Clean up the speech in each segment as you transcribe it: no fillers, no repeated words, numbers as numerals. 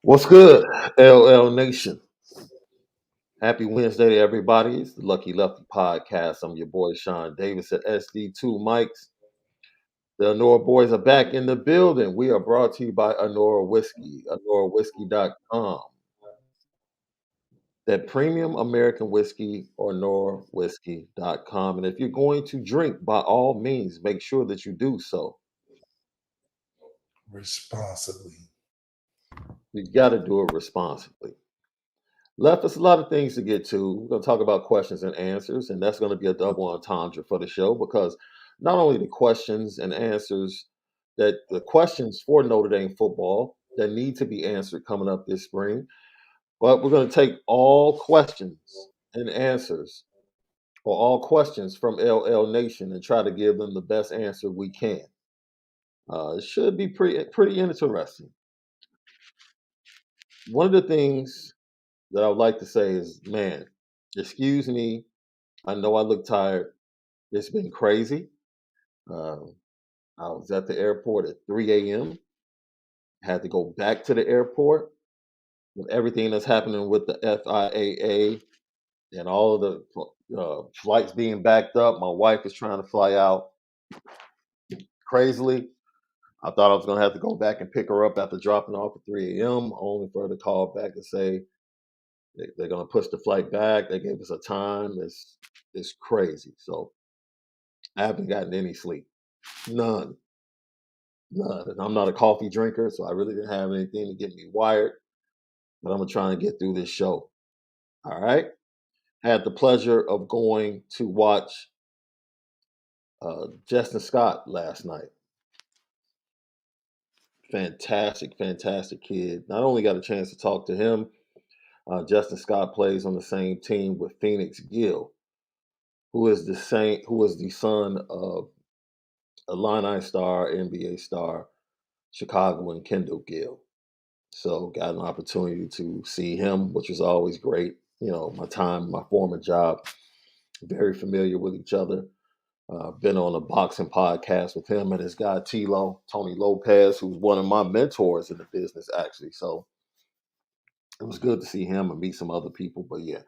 What's good, LL Nation? Happy Wednesday to everybody. It's the Lucky Lefty podcast. I'm your boy Shaun Davis at SD2 Mics. The Onora boys are back in the building. We are brought to you by Onora Whisky, OnoraWhiskey.com. That premium American whiskey, OnoraWhiskey.com. And if you're going to drink, by all means, make sure that you do so. responsibly. You got to do it responsibly. Left us a lot of things to get to. We're going to talk about questions and answers, and that's going to be a double entendre for the show because not only the questions and answers that the questions for Notre Dame football that need to be answered coming up this spring, but we're going to take all questions and answers or all questions from LL Nation and try to give them the best answer we can. It should be pretty interesting. One of the things that I would like to say is, man, excuse me. I know I look tired. It's been crazy. Uh, I was at the airport at 3 a.m. Had to go back to the airport with everything that's happening with the FIAA and all of the flights being backed up. My wife is trying to fly out crazily. I thought I was going to have to go back and pick her up after dropping off at 3 a.m., only for her to call back and say they're going to push the flight back. They gave us a time. It's crazy. So I haven't gotten any sleep. None. None. And I'm not a coffee drinker, so I really didn't have anything to get me wired. But I'm gonna try and get through this show. All right. Had the pleasure of going to watch Justin Scott last night. Fantastic, fantastic kid. Not only got a chance to talk to him, Justin Scott plays on the same team with Phoenix Gill, who is the son of Illini star, NBA star, Chicago and Kendall Gill. So got an opportunity to see him, which was always great. You know, my former job, very familiar with each other. Been on a boxing podcast with him and his guy Tony Lopez, who's one of my mentors in the business, actually. So it was good to see him and meet some other people. But yeah,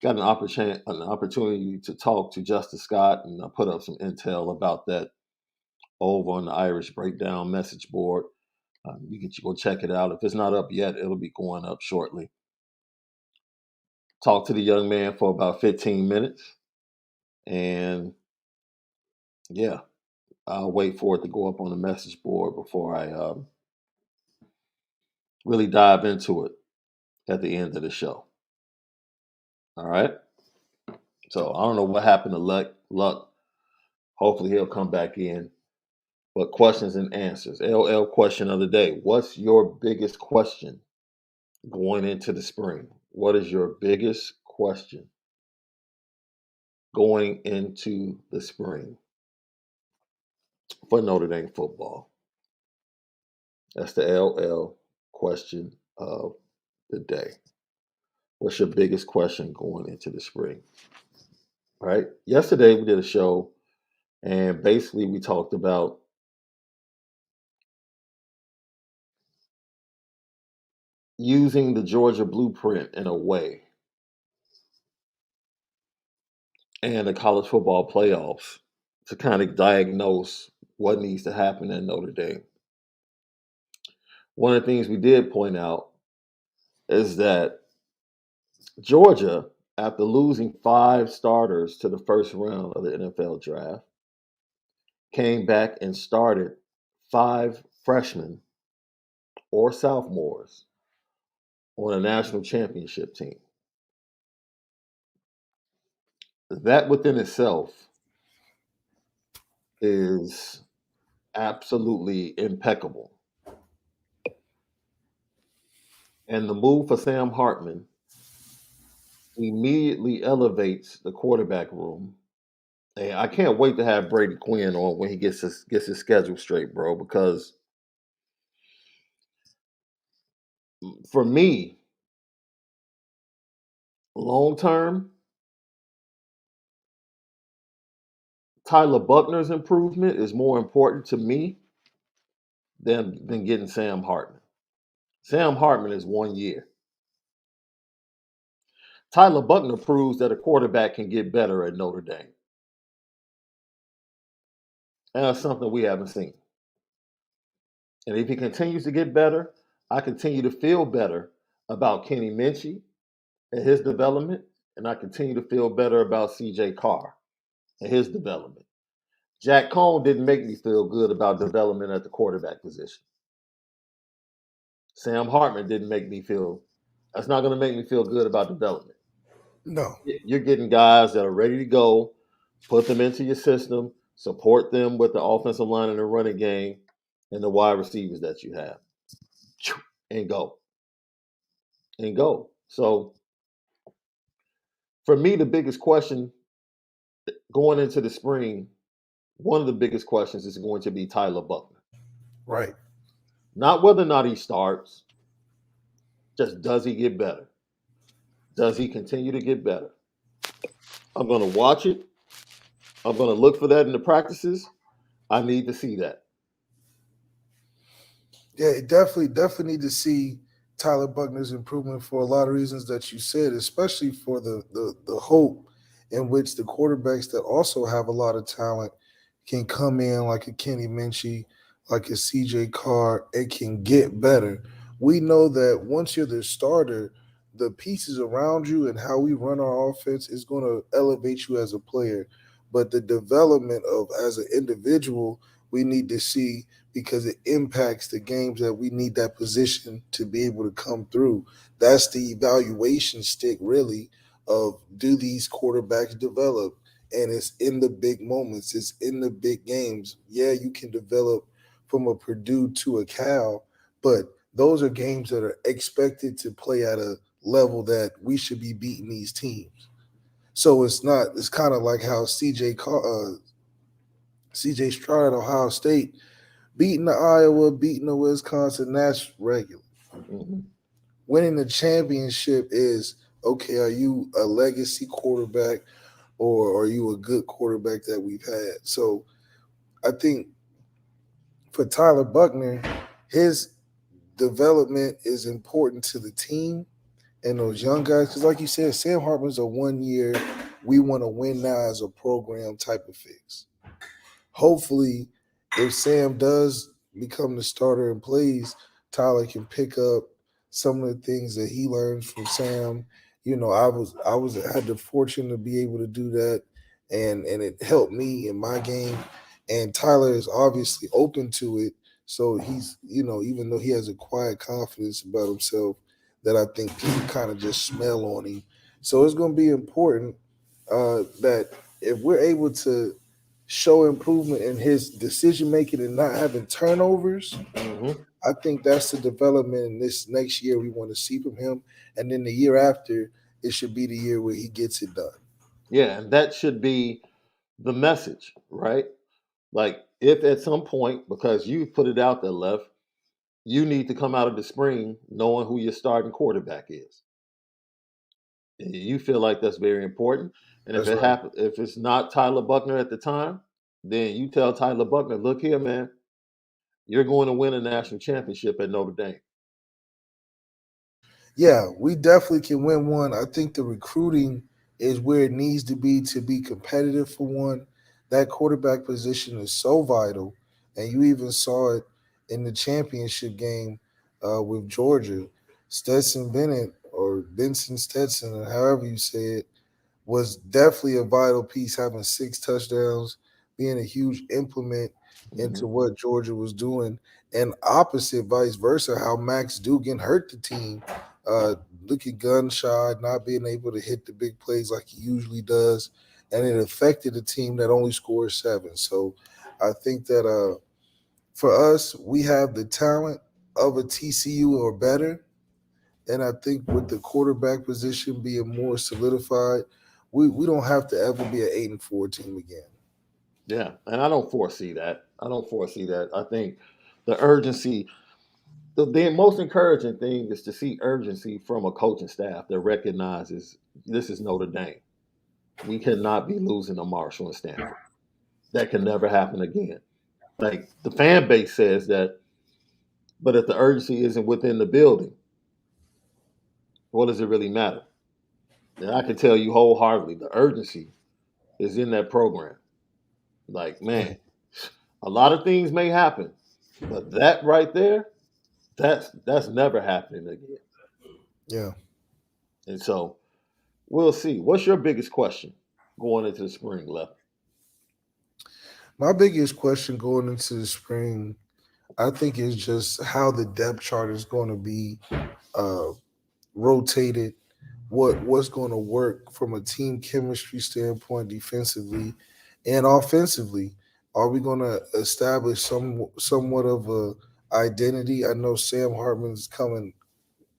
got an opportunity to talk to Justice Scott, and I put up some intel about that over on the Irish Breakdown message board. You can go check it out. If it's not up yet, it'll be going up shortly. Talked to the young man for about 15 minutes, and yeah, I'll wait for it to go up on the message board before I really dive into it at the end of the show. All right. So I don't know what happened to Luck. Hopefully he'll come back in. But questions and answers. LL question of the day. What's your biggest question going into the spring? What is your biggest question going into the spring for Notre Dame football? That's the LL question of the day. What's your biggest question going into the spring? All right. Yesterday we did a show and basically we talked about using the Georgia blueprint in a way and the college football playoffs to kind of diagnose what needs to happen in Notre Dame. One of the things we did point out is that Georgia, after losing 5 starters to the first round of the NFL draft, came back and started 5 freshmen or sophomores on a national championship team. That within itself is absolutely impeccable. And the move for Sam Hartman immediately elevates the quarterback room. And I can't wait to have Brady Quinn on when he gets his schedule straight, bro. Because for me, long term, Tyler Buckner's improvement is more important to me than getting Sam Hartman. Sam Hartman is 1 year. Tyler Buckner proves that a quarterback can get better at Notre Dame. And that's something we haven't seen. And if he continues to get better, I continue to feel better about Kenny Minchie and his development, and I continue to feel better about CJ Carr and his development. Jack Cohn didn't make me feel good about development at the quarterback position. Sam Hartman didn't make me feel. That's not going to make me feel good about development. No. You're getting guys that are ready to go, put them into your system, support them with the offensive line and the running game, and the wide receivers that you have, and go and go. So for me, the biggest question going into the spring, one of the biggest questions is going to be Tyler Buckner. Right. Not whether or not he starts, just does he get better? Does he continue to get better? I'm going to watch it. I'm going to look for that in the practices. I need to see that. Yeah, definitely need to see Tyler Buckner's improvement for a lot of reasons that you said, especially for the hope in which the quarterbacks that also have a lot of talent can come in like a Kenny Minchie, like a CJ Carr, and can get better. We know that once you're the starter, the pieces around you and how we run our offense is going to elevate you as a player. But the development of as an individual, we need to see because it impacts the games that we need that position to be able to come through. That's the evaluation stick, really, of do these quarterbacks develop? And it's in the big moments, it's in the big games. Yeah, you can develop from a Purdue to a Cal, but those are games that are expected to play at a level that we should be beating these teams. So it's not. It's kind of like how CJ Stroud at Ohio State beating the Iowa, beating the Wisconsin, that's regular. Mhm. Winning the championship is okay, are you a legacy quarterback or are you a good quarterback that we've had? So I think for Tyler Buckner, his development is important to the team and those young guys. Because, like you said, Sam Hartman's a 1 year, we want to win now as a program type of fix. Hopefully, if Sam does become the starter and plays, Tyler can pick up some of the things that he learns from Sam. You know, I had the fortune to be able to do that, and it helped me in my game. And Tyler is obviously open to it, so he's even though he has a quiet confidence about himself, that I think people kind of just smell on him. So it's going to be important that if we're able to show improvement in his decision making and not having turnovers, Mhm. I think that's the development in this next year we want to see from him. And then the year after, it should be the year where he gets it done. Yeah, and that should be the message, right? Like, if at some point, because you put it out there, left, you need to come out of the spring knowing who your starting quarterback is. And you feel like that's very important. And if That's it right. happens, if it's not Tyler Buckner at the time, then you tell Tyler Buckner, look here, man, you're going to win a national championship at Notre Dame. Yeah, we definitely can win one. I think the recruiting is where it needs to be competitive for one. That quarterback position is so vital, and you even saw it in the championship game with Georgia. Stetson Bennett or Benson Stetson, or however you say it, was definitely a vital piece, having 6 touchdowns, being a huge implement into Mhm. what Georgia was doing, and opposite, vice versa, how Max Duggan hurt the team, looking gun shy, not being able to hit the big plays like he usually does, and it affected a team that only scored 7. So I think that for us, we have the talent of a TCU or better, and I think with the quarterback position being more solidified, we don't have to ever be an 8-4 team again. Yeah, and I don't foresee that. I don't foresee that. I think the urgency, the most encouraging thing is to see urgency from a coaching staff that recognizes this is Notre Dame. We cannot be losing to Marshall and Stanford. That can never happen again. Like, the fan base says that But if the urgency isn't within the building, what does it really matter? And I can tell you wholeheartedly, the urgency is in that program. Like, Yeah. man, a lot of things may happen, but that right there, that's never happening again. Yeah. And so we'll see. What's your biggest question going into the spring, left? My biggest question going into the spring, I think, is just how the depth chart is going to be uh, rotated. What's going to work from a team chemistry standpoint, defensively and offensively? Are we going to establish somewhat of a identity? I know Sam Hartman's coming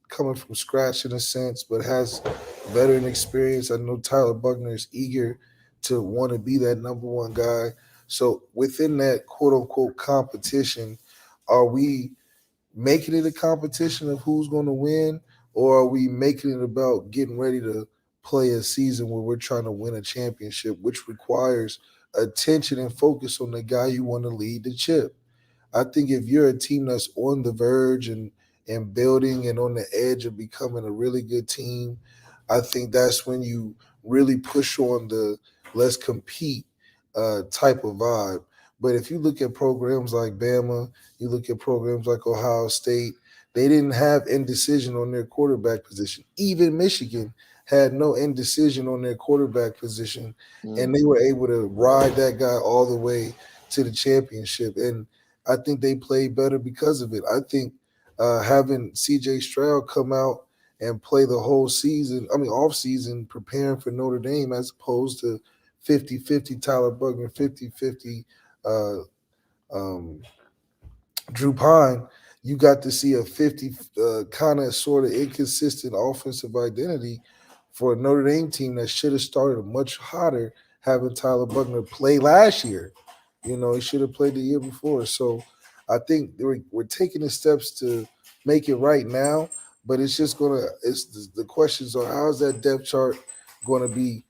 from scratch in a sense, but has veteran experience. I know Tyler Buckner is eager to want to be that number one guy. So within that quote unquote competition, are we making it a competition of who's going to win, or are we making it about getting ready to play a season where we're trying to win a championship, which requires attention and focus on the guy you want to lead the chip? I think if you're a team that's on the verge and building and on the edge of becoming a really good team, I think that's when you really push on the let's compete type of vibe. But if you look at programs like Bama, you look at programs like Ohio State, they didn't have indecision on their quarterback position. Even Michigan had no indecision on their quarterback position, and Mm. they were able to ride that guy all the way to the championship. And I think they played better because of it. I think having CJ Stroud come out and play the whole season, I mean, off season, preparing for Notre Dame as opposed to 50-50 Tyler Buckner, 50-50 uh, um, Drew Pine, you got to see a 50 kind of sort of inconsistent offensive identity for a Notre Dame team that should have started much hotter having Tyler Buckner play last year. You know, he should have played the year before. So I think we're taking the steps to make it right now, but it's just going to, it's the questions are how's that depth chart going to be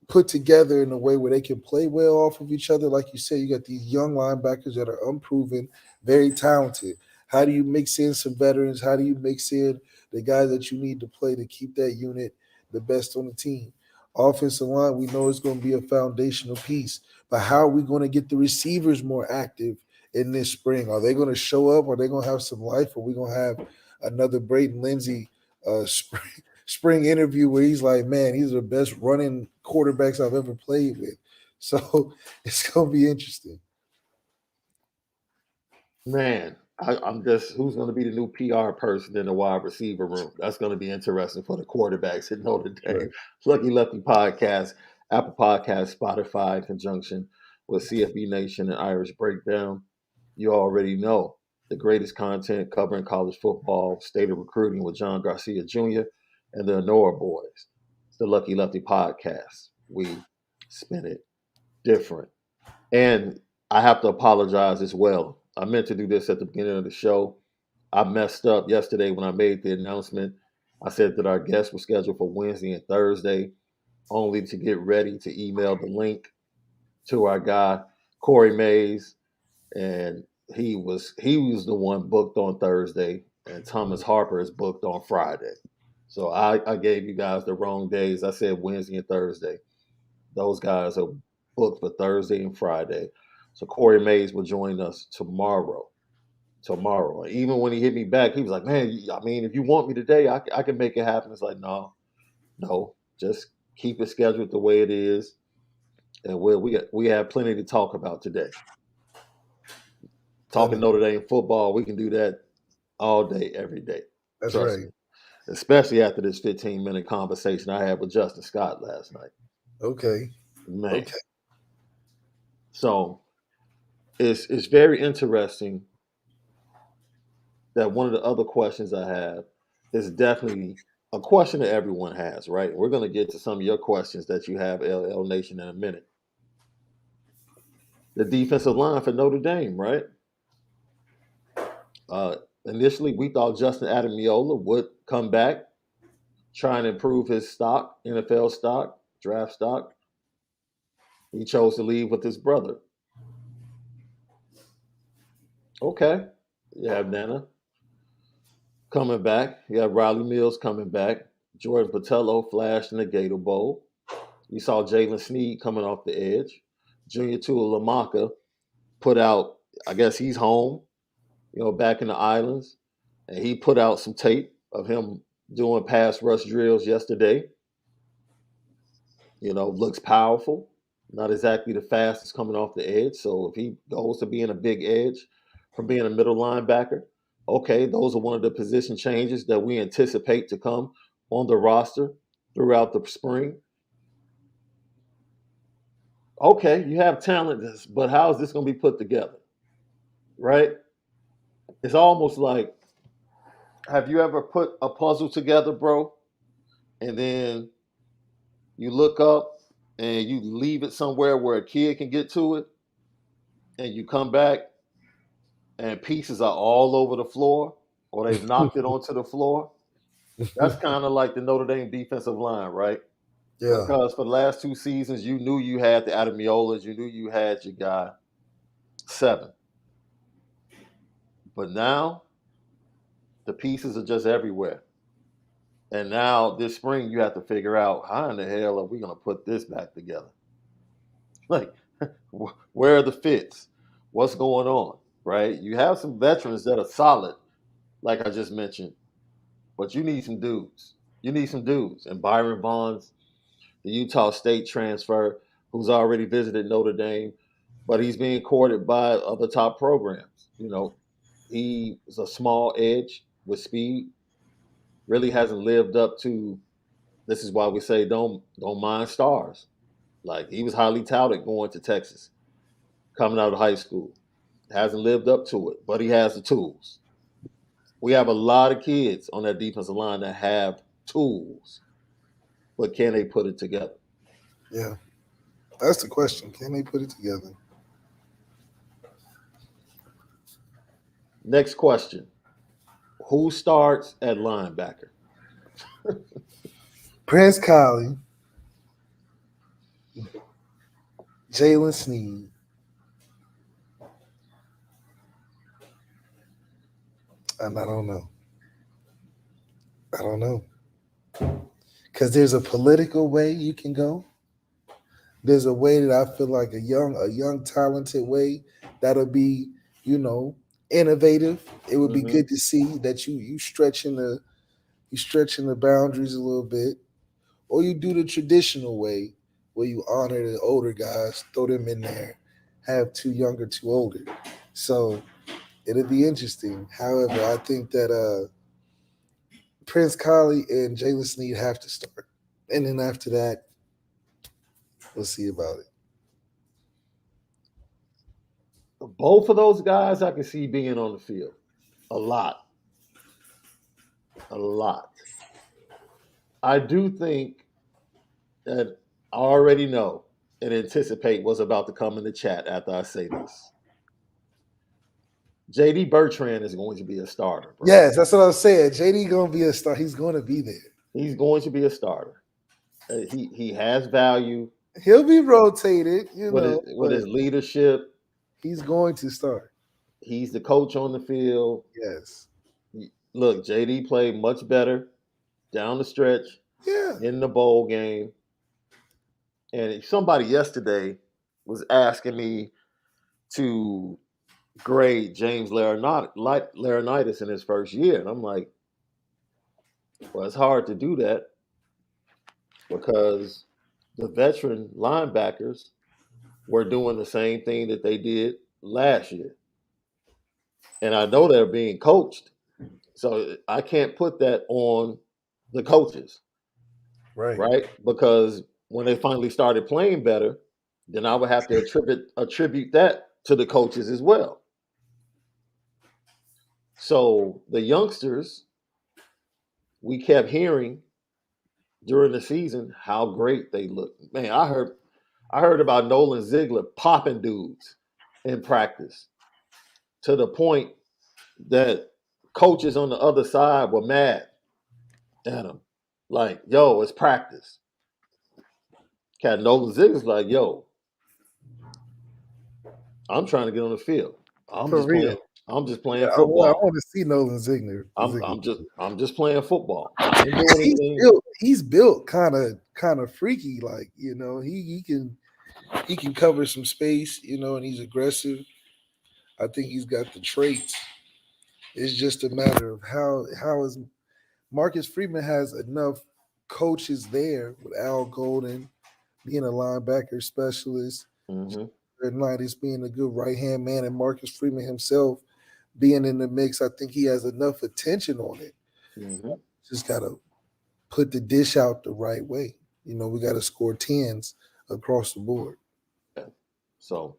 put together in a way where they can play well off of each other. Like you said, you got these young linebackers that are unproven, very talented. How do you mix in some veterans? How do you mix in the guys that you need to play to keep that unit the best on the team? Offensive line, we know it's going to be a foundational piece, but how are we going to get the receivers more active in this spring? Are they going to show up? Are they going to have some life? Or are we going to have another Braden Lindsey spring interview where he's like, man, these are the best running quarterbacks I've ever played with. So it's going to be interesting. Man, I'm just who's going to be the new PR person in the wide receiver room? That's going to be interesting for the quarterbacks at Notre Dame. Right. Lucky Lefty podcast, Apple Podcast, Spotify, in conjunction with CFB Nation and Irish Breakdown. You already know the greatest content covering college football, state of recruiting with John Garcia Jr. and the Onora boys. It's the Lucky Lefty podcast. We spin it different. And I have to apologize as well. I meant to do this at the beginning of the show. I messed up yesterday when I made the announcement. I said that our guests were scheduled for Wednesday and Thursday, only to get ready to email the link to our guy Corey Mays, and he was the one booked on Thursday, and Thomas Harper is booked on Friday. So I gave you guys the wrong days. I said Wednesday and Thursday. Those guys are booked for Thursday and Friday. So Corey Mays will join us tomorrow. Tomorrow. Even when he hit me back, he was like, "Man, I mean, if you want me today, I can make it happen." It's like, no, no, just keep it scheduled the way it is, and we have plenty to talk about today. Talking That- Notre Dame football, we can do that all day, every day. That's Trust right. me. Especially after this 15-minute conversation I had with Justin Scott last night. Okay. Man, Okay. so it's very interesting that one of the other questions I have is definitely a question that everyone has, right? We're going to get to some of your questions that you have, LL Nation, in a minute. The defensive line for Notre Dame, right? Uh, Initially, we thought Justin Adamiola would come back, try and improve his stock, NFL stock, draft stock. He chose to leave with his brother. Okay. You have Nana coming back. You have Riley Mills coming back. Jordan Patello flashed in the Gator Bowl. You saw Jalen Sneed coming off the edge. Junior Tua Lamaka put out, I guess he's home, back in the islands. And he put out some tape of him doing pass rush drills yesterday. Looks powerful. Not exactly the fastest coming off the edge. So if he goes to being a big edge from being a middle linebacker, okay, those are one of the position changes that we anticipate to come on the roster throughout the spring. Okay, you have talent, but how is this going to be put together? Right? It's almost like, have you ever put a puzzle together, bro? And then you look up and you leave it somewhere where a kid can get to it, and you come back and pieces are all over the floor, or they've knocked it onto the floor. That's kind of like the Notre Dame defensive line, right? Yeah. Because for the last 2 seasons, you knew you had the Adamiolas, you knew you had your guy 7. But now the pieces are just everywhere. And now this spring, you have to figure out how in the hell are we going to put this back together? Like, where are the fits? What's going on? Right? You have some veterans that are solid, like I just mentioned, but you need some dudes. You need some dudes. And Byron Bonds, the Utah State transfer, who's already visited Notre Dame, but he's being courted by other top programs. He is a small edge with speed. Really hasn't lived up to. This is why we say don't mind stars. Like, he was highly touted going to Texas, coming out of high school. Hasn't lived up to it, but he has the tools. We have a lot of kids on that defensive line that have tools, but can they put it together? Yeah. That's the question. Can they put it together? Next question. Who starts at linebacker? Prince Collie, Jalen Sneed, and I don't know. I don't know. Because there's a political way you can go. There's a way that I feel like a young, talented way that'll be, innovative. It would be Mm-hmm. good to see that you stretching the boundaries a little bit, or you do the traditional way where you honor the older guys, throw them in there, have two younger, two older. So it'll be interesting. However, I think that Prince Collie and Jalen Sneed have to start, and then after that, we'll see about it. Both of those guys I can see being on the field a lot. A lot. I do think that I already know and anticipate what's about to come in the chat after I say this. JD Bertrand is going to be a starter, bro. Yes, that's what I was saying. JD gonna be a star. He's gonna be there. He's going to be a starter. He has value He'll be rotated, with but his leadership. he's going to start. He's the coach on the field. Yes. Look, JD played much better down the stretch Yeah. in the bowl game. And somebody yesterday was asking me to grade James Laurinaitis in his first year. And I'm like, well, it's hard to do that because the veteran linebackers were doing the same thing that they did last year. And I know they're being coached. So I can't put that on the coaches, Right. right? Because when they finally started playing better, then I would have to attribute that to the coaches as well. So the youngsters, we kept hearing during the season how great they look. Man, I heard about Nolan Ziegler popping dudes in practice to the point that coaches on the other side were mad at him. Like, yo, it's practice. Cat Nolan Ziegler's like, yo, I'm trying to get on the field. I'm For just playing. real. I'm just Yeah, playing I football. want to see Nolan Ziegler. I'm just playing football. I ain't doing He's anything. built. He's built kind of freaky. Like he can cover some space. And he's aggressive. I think he's got the traits. It's just a matter of how is Marcus Freeman has enough coaches there with Al Golden being a linebacker specialist, Hmm. Unitas being a good right hand man, and Marcus Freeman himself being in the mix. I think he has enough attention on it. Hmm. Just gotta put the dish out the right way. We got to score tens across the board. Yeah. So,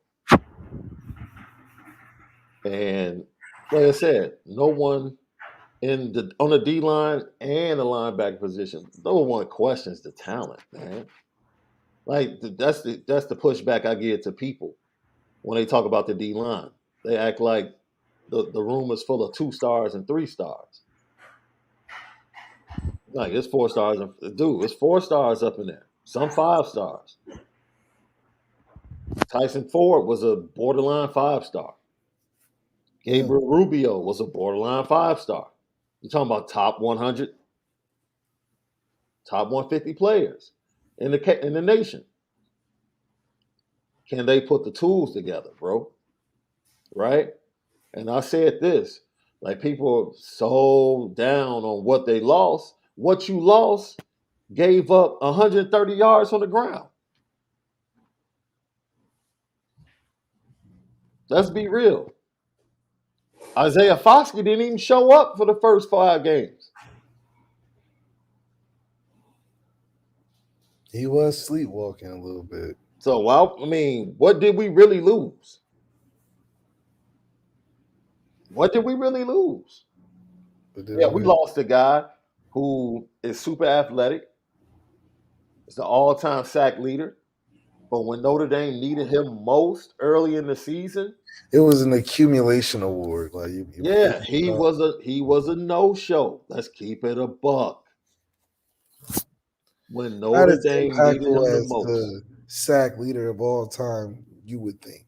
and like I said, no one in the on the D line and the linebacker position, no one questions the talent, man. Like that's the pushback I give to people when they talk about the D line. They act like the room is full of 2 stars and 3 stars. Like it's 4 stars, and dude, it's 4 stars up in there. Some 5 stars. Tyson Ford was a borderline 5 star. Yeah, Gabriel Rubio was a borderline 5 star. You're talking about top 100, top 150 players in the nation. Can they put the tools together, bro? Right? And I said this, like people are so down on what they lost. What you lost gave up 130 yards on the ground. Let's be real. Isaiah Foskey didn't even show up for the first 5 games. he was sleepwalking a little bit. So, well, I mean, what did we really lose? What did we really lose? But did Yeah, we we really? lost a guy who is super athletic, is the all-time sack leader. But when Notre Dame needed him most early in the season, It was an accumulation award. Like you yeah, finished he up. was a no-show. Let's keep it a buck. When Not Notre as Dame needed him impactful the as most. the sack leader of all time. You would think.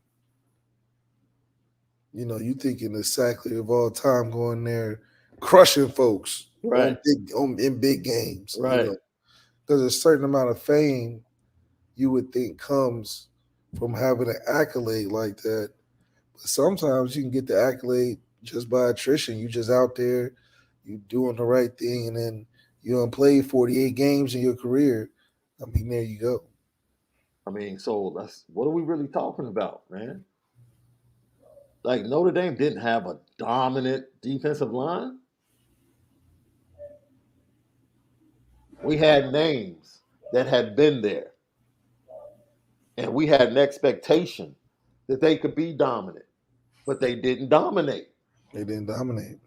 You thinking the sack leader of all time going there, crushing folks Right, in big games. right. There's a certain amount of fame you would think comes from having an accolade like that. But sometimes you can get the accolade just by attrition. You just out there, you doing the right thing, and then you don't play 48 games in your career. I mean, there you go. I mean, so that's what are we really talking about, man? Like Notre Dame didn't have a dominant defensive line. We had names that had been there, and we had an expectation that they could be dominant, but they didn't dominate. They didn't dominate.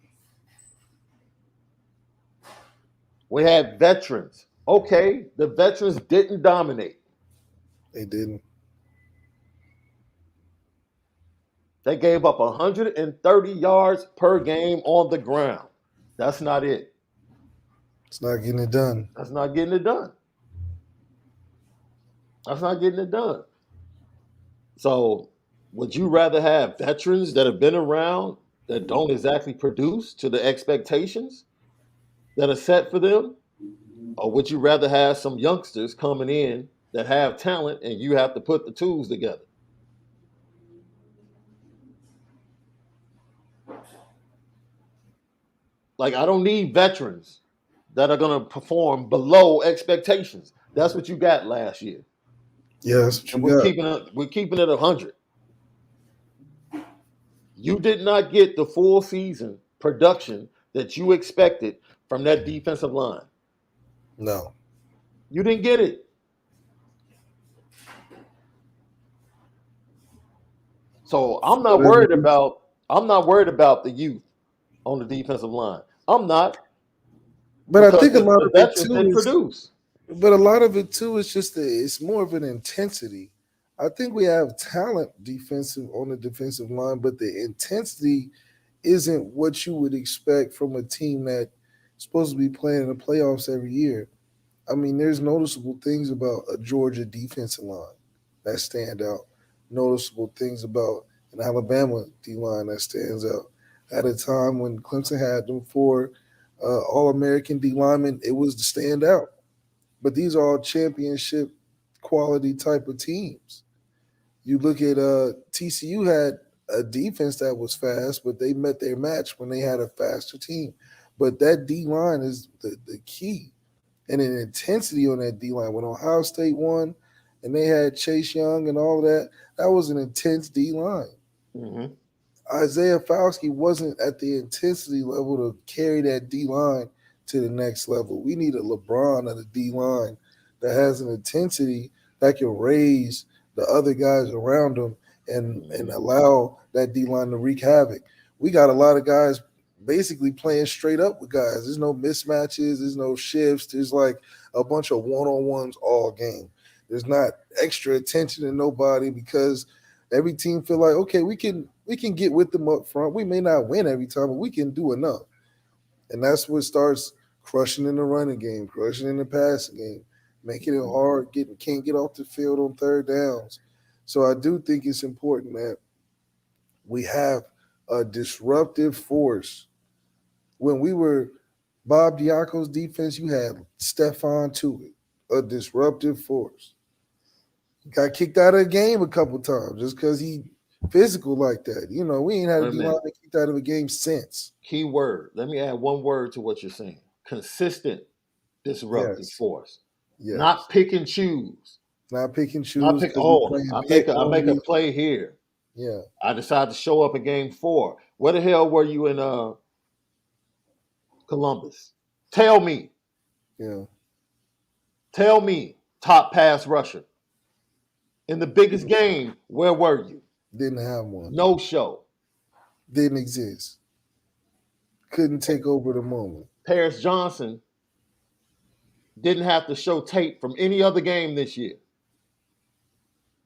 We had veterans. Okay, the veterans didn't dominate. They didn't. They gave up 130 yards per game on the ground. That's not it. It's not getting it done. That's not getting it done. That's not getting it done. So, would you rather have veterans that have been around that don't exactly produce to the expectations that are set for them? Or would you rather have some youngsters coming in that have talent and you have to put the tools together? Like, I don't need veterans that are going to perform below expectations. That's what you got last year. Yeah, that's what And you got. we're keeping it 100. You did not get the full season production that you expected from that defensive line. No. You didn't get it. So Whatever it is. I'm not worried about the youth on the defensive line. I'm not But I because think a lot the of it veterans too didn't is produce. But a lot of it too is just it's more of an intensity. I think we have talent defensive on the defensive line, but the intensity isn't what you would expect from a team that's supposed to be playing in the playoffs every year. I mean, there's noticeable things about a Georgia defensive line that stand out. Noticeable things about an Alabama D line that stands out. at a time when Clemson had them four All-American D linemen. It was to stand out. But these are all championship quality type of teams. You look at TCU had a defense that was fast, but they met their match when they had a faster team. But that D line is the key, and an intensity on that D line. When Ohio State won, and they had Chase Young and all of that, that was an intense D line. Mm-hmm. Isaiah Fowski wasn't at the intensity level to carry that D line to the next level. We need a LeBron of the D line that has an intensity that can raise the other guys around him and Mm-hmm. allow that D line to wreak havoc. We got a lot of guys basically playing straight up with guys. There's no mismatches, there's no shifts. There's like a bunch of one-on-ones all game. There's not extra attention to nobody because every team feel like, okay, we can get with them up front. We may not win every time, but we can do enough. And that's what starts crushing in the running game, crushing in the passing game, making it hard, can't get off the field on third downs. So I do think it's important that we have a disruptive force. When we were Bob Diaco's defense, you had Stephon Tuitt, a disruptive force. Got kicked out of the game a couple times just because he physical like that. We ain't had a Wait a D line minute. kicked out of a game since. Key word. Let me add one word to what you're saying. Consistent disruptive Yes, force. yes. Not pick and choose. Not pick and Not choose pick. because we Oh, playing I make Pitt a I one make a week. play here. Yeah, I decide to show up in game 4. Where the hell were you in Columbus? Tell me. yeah. Tell me. Top pass rusher. In the biggest game, where were you? Didn't have one. No show. Didn't exist. Couldn't take over the moment. Paris Johnson didn't have to show tape from any other game this year.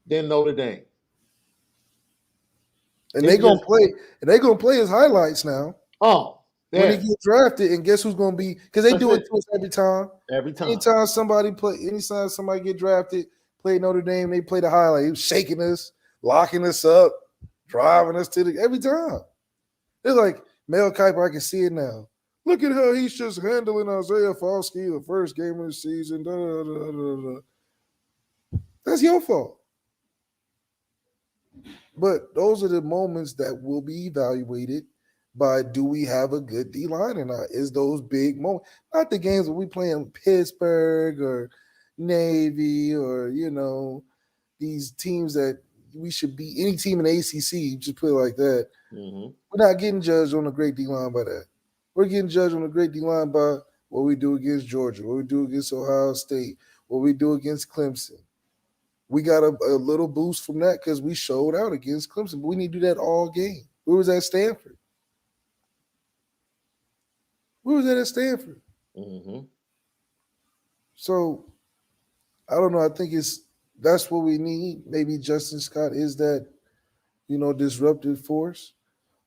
Then Notre Dame. And they It's gonna just, play. And they gonna play his highlights now oh, when he there. gets drafted. And guess who's gonna be? Because they That's do it it. to us every time. Every time. Anytime somebody get drafted, play Notre Dame, they play the highlight. He was shaking us, locking us up, driving us to the every time. They're like Mel Kiper. I can see it now. Look at how he's just handling Isaiah Foskey the first game of the season. Da, da, da, da, da. That's your fault. But those are the moments that will be evaluated by do we have a good D line or not? Is those big moments, not the games where we play in Pittsburgh or Navy or these teams that we should be any team in the ACC. Just put it like that. Mm-hmm. We're not getting judged on a great D line by that. We're getting judged on a great D line by what we do against Georgia, what we do against Ohio State, what we do against Clemson. We got a little boost from that because we showed out against Clemson, but we need to do that all game. Where was that at Stanford? Where was that at Stanford? Mm-hmm. So I don't know. I think that's what we need. Maybe Justin Scott is that disruptive force,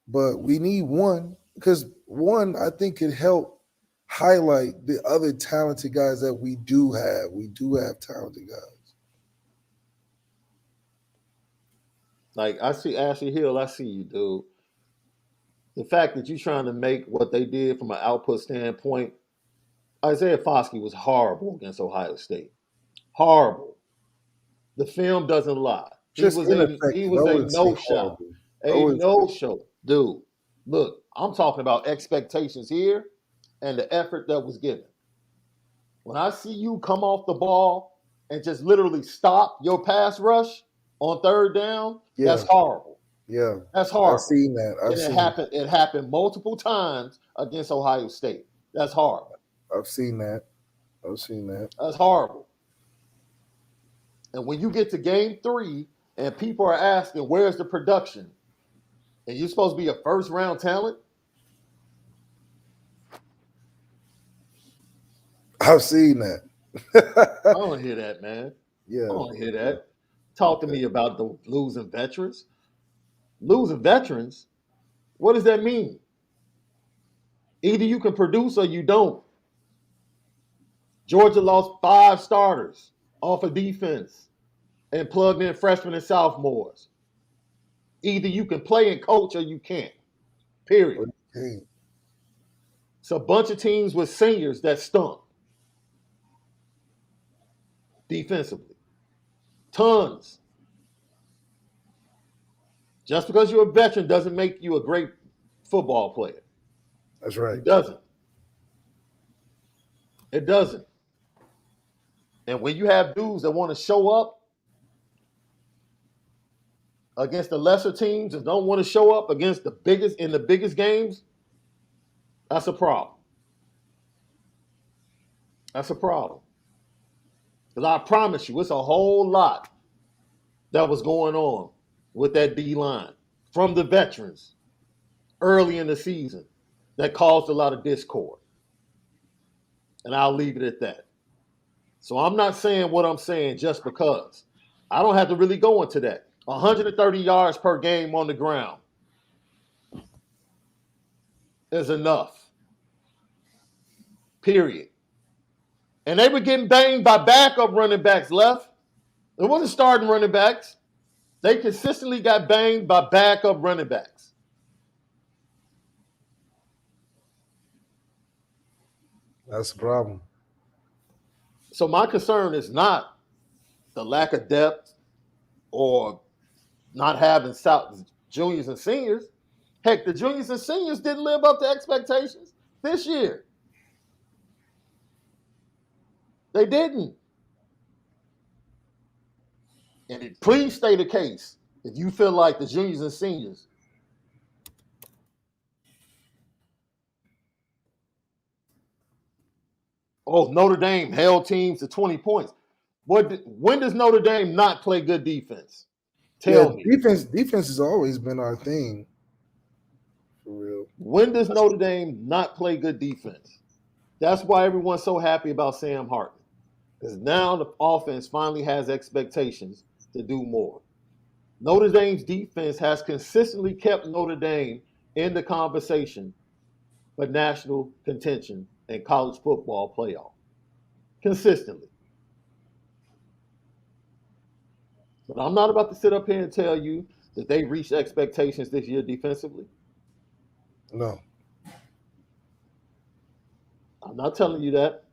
but we need one because one I think could help highlight the other talented guys that we do have. We do have talented guys. Like I see Ashley Hill, I see you, dude. The fact that you're trying to make what they did from an output standpoint, Isaiah Foskey was horrible against Ohio State. Horrible. The film doesn't lie. He Just was a he ineffective. I was a wouldn't say no show. horrible. I A wouldn't say no show. Dude, look, I'm talking about expectations here and the effort that was given. When I see you come off the ball and just literally stop your pass rush on third down, that's yeah, horrible. yeah. That's I've horrible. seen that. I've And it seen happened. It happened multiple times against Ohio State. That's horrible. I've seen that. I've seen that. That's horrible. And when you get to game 3 and people are asking, where's the production? And you're supposed to be a first round talent? I've seen that. I don't hear that, man. I Yeah. don't hear that. Talk to me about the losing veterans. Losing veterans? What does that mean? Either you can produce or you don't. Georgia lost 5 starters off of defense and plugged in freshmen and sophomores. Either you can play and coach or you can't. Period. Okay. It's a bunch of teams with seniors that stunk defensively. Tons. Just because you're a veteran doesn't make you a great football player. That's right. It doesn't. It doesn't. And when you have dudes that want to show up against the lesser teams and don't want to show up against the biggest games, that's a problem. That's a problem. Because I promise you, it's a whole lot that was going on with that D line from the veterans early in the season that caused a lot of discord. And I'll leave it at that. So I'm not saying what I'm saying just because. I don't have to really go into that. 130 yards per game on the ground is enough. Period. And they were getting banged by backup running backs left. It wasn't starting running backs. They consistently got banged by backup running backs. That's the problem. So my concern is not the lack of depth or not having juniors and seniors. Heck, the juniors and seniors didn't live up to expectations this year. They didn't. And please state the case if you feel like the juniors and seniors Notre Dame held teams to 20 points. When does Notre Dame not play good defense? Tell me. Defense has always been our thing. For real. When does Notre Dame not play good defense? That's why everyone's so happy about Sam Hartman. Because now the offense finally has expectations to do more. Notre Dame's defense has consistently kept Notre Dame in the conversation for national contention and college football playoff. Consistently. But I'm not about to sit up here and tell you that they reached expectations this year defensively. No. I'm not telling you that.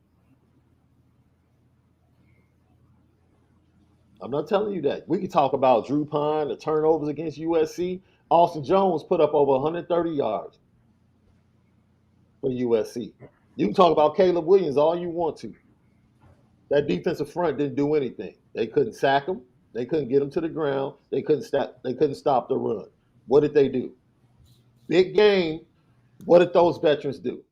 I'm not telling you that. We can talk about Drew Pine, the turnovers against USC. Austin Jones put up over 130 yards for USC. You can talk about Caleb Williams all you want to. That defensive front didn't do anything. They couldn't sack him. They couldn't get him to the ground. They couldn't stop the run. What did they do? Big game. What did those veterans do?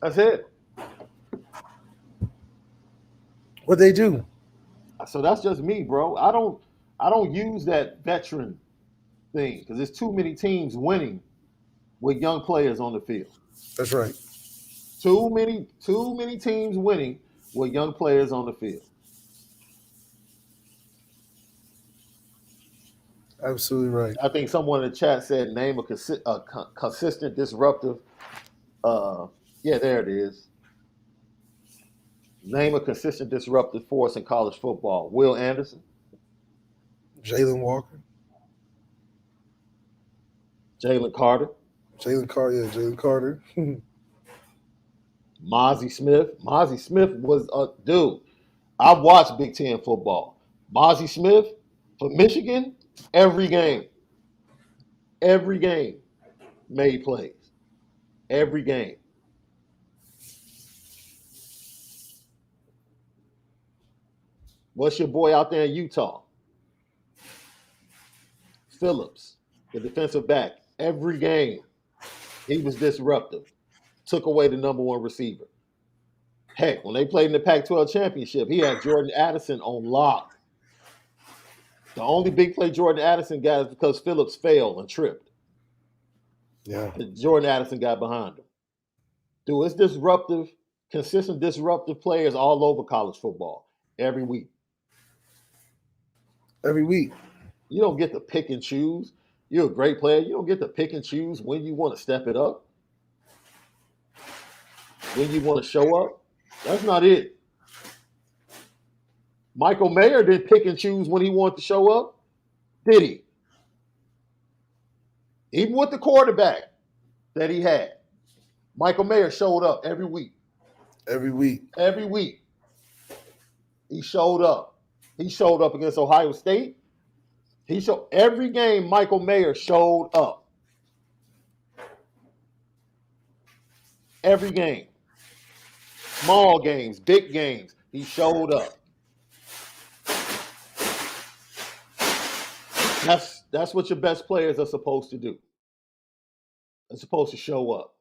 That's it. What they do? So that's just me, bro. I don't use that veteran thing because there's too many teams winning with young players on the field. That's right. Too many teams winning with young players on the field. Absolutely right. I think someone in the chat said name a consistent disruptive. Yeah, there it is. Name a consistent disruptive force in college football. Will Anderson. Jalen Walker. Jalen Carter. Jalen Carter. Mozzie Smith. Mozzie Smith was a dude. I watched Big Ten football. Mozzie Smith for Michigan, every game made plays. Every game. What's your boy out there in Utah? Phillips, the defensive back. Every game, he was disruptive. Took away the number one receiver. Heck, when they played in the Pac-12 championship, he had Jordan Addison on lock. The only big play Jordan Addison got is because Phillips failed and tripped. Yeah. Jordan Addison got behind him. Dude, it's disruptive, consistent disruptive players all over college football every week. Every week. You don't get to pick and choose. You're a great player. You don't get to pick and choose when you want to step it up, when you want to show up. That's not it. Michael Mayer didn't pick and choose when he wanted to show up, did he? Even with the quarterback that he had, Michael Mayer showed up every week. Every week. Every week, he showed up. He showed up against Ohio State. He showed every game. Michael Mayer showed up. Every game, small games, big games, he showed up. That's what your best players are supposed to do. They're supposed to show up.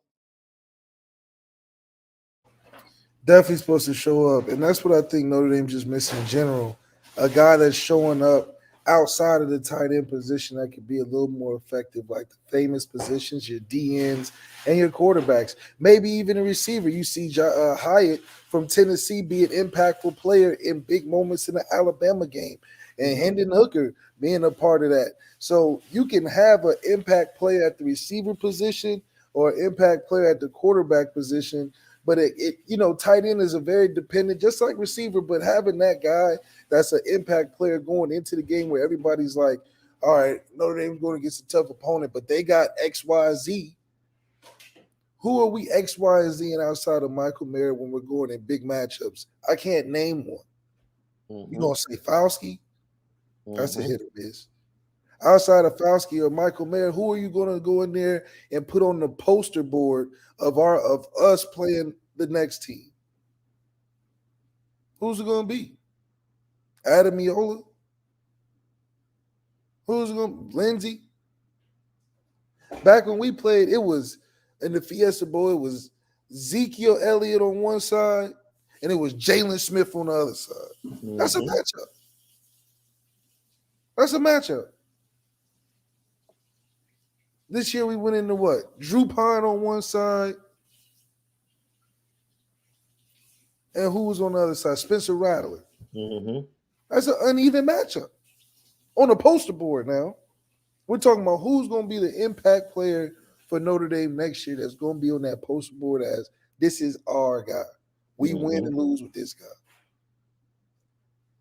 Definitely supposed to show up. And that's what I think Notre Dame just missing in general. A guy that's showing up outside of the tight end position that could be a little more effective, like the famous positions, your DNs and your quarterbacks. Maybe even a receiver. You see Hyatt from Tennessee be an impactful player in big moments in the Alabama game. And Hendon Hooker being a part of that. So you can have an impact player at the receiver position or an impact player at the quarterback position. But tight end is a very dependent, just like receiver, but having that guy that's an impact player going into the game where everybody's like, all right, Notre Dame's going against a tough opponent, but they got X, Y, Z. Who are we X, Y, and Z and outside of Michael Mayer when we're going in big matchups? I can't name one. Mm-hmm. You going to say Fauski? That's a Mm-hmm. hit or miss. Outside of Fauski or Michael Mayer, who are you going to go in there and put on the poster board of us playing the next team? Who's it going to be? Adam Iola? Who's it going to be? Lindsey? Back when we played, it was in the Fiesta Bowl, it was Ezekiel Elliott on one side, and it was Jalen Smith on the other side. Mm-hmm. That's a matchup. That's a matchup. This year we went into what? Drew Pine on one side. And who was on the other side? Spencer Rattler. Mm-hmm. That's an uneven matchup. On the poster board now. We're talking about who's going to be the impact player for Notre Dame next year that's going to be on that poster board as this is our guy. We win and lose with this guy.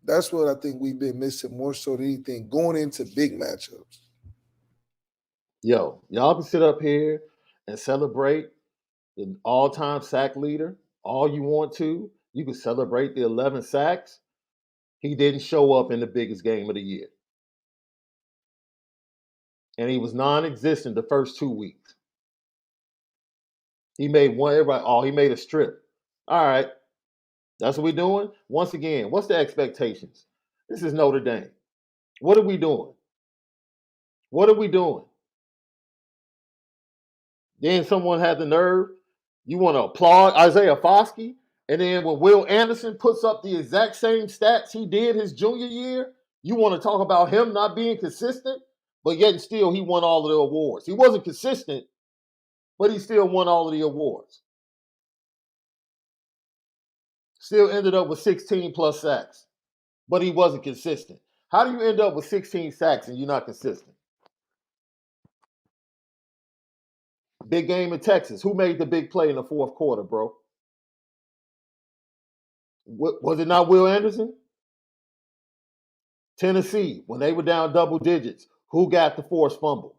That's what I think we've been missing more so than anything going into big matchups. Yo, y'all can sit up here and celebrate the all-time sack leader all you want to. You can celebrate the 11 sacks. He didn't show up in the biggest game of the year. And he was non-existent the first 2 weeks. He made one, everybody, he made a strip. All right. That's what we're doing. Once again, what's the expectations? This is Notre Dame. What are we doing? What are we doing? Then someone had the nerve. You want to applaud Isaiah Foskey, and then when Will Anderson puts up the exact same stats he did his junior year, you want to talk about him not being consistent, but yet and still he won all of the awards. He wasn't consistent, but he still won all of the awards. Still ended up with 16 plus sacks, but he wasn't consistent. How do you end up with 16 sacks and you're not consistent? Big game in Texas. Who made the big play in the fourth quarter, bro? Was it not Will Anderson? Tennessee, when they were down double digits, who got the forced fumble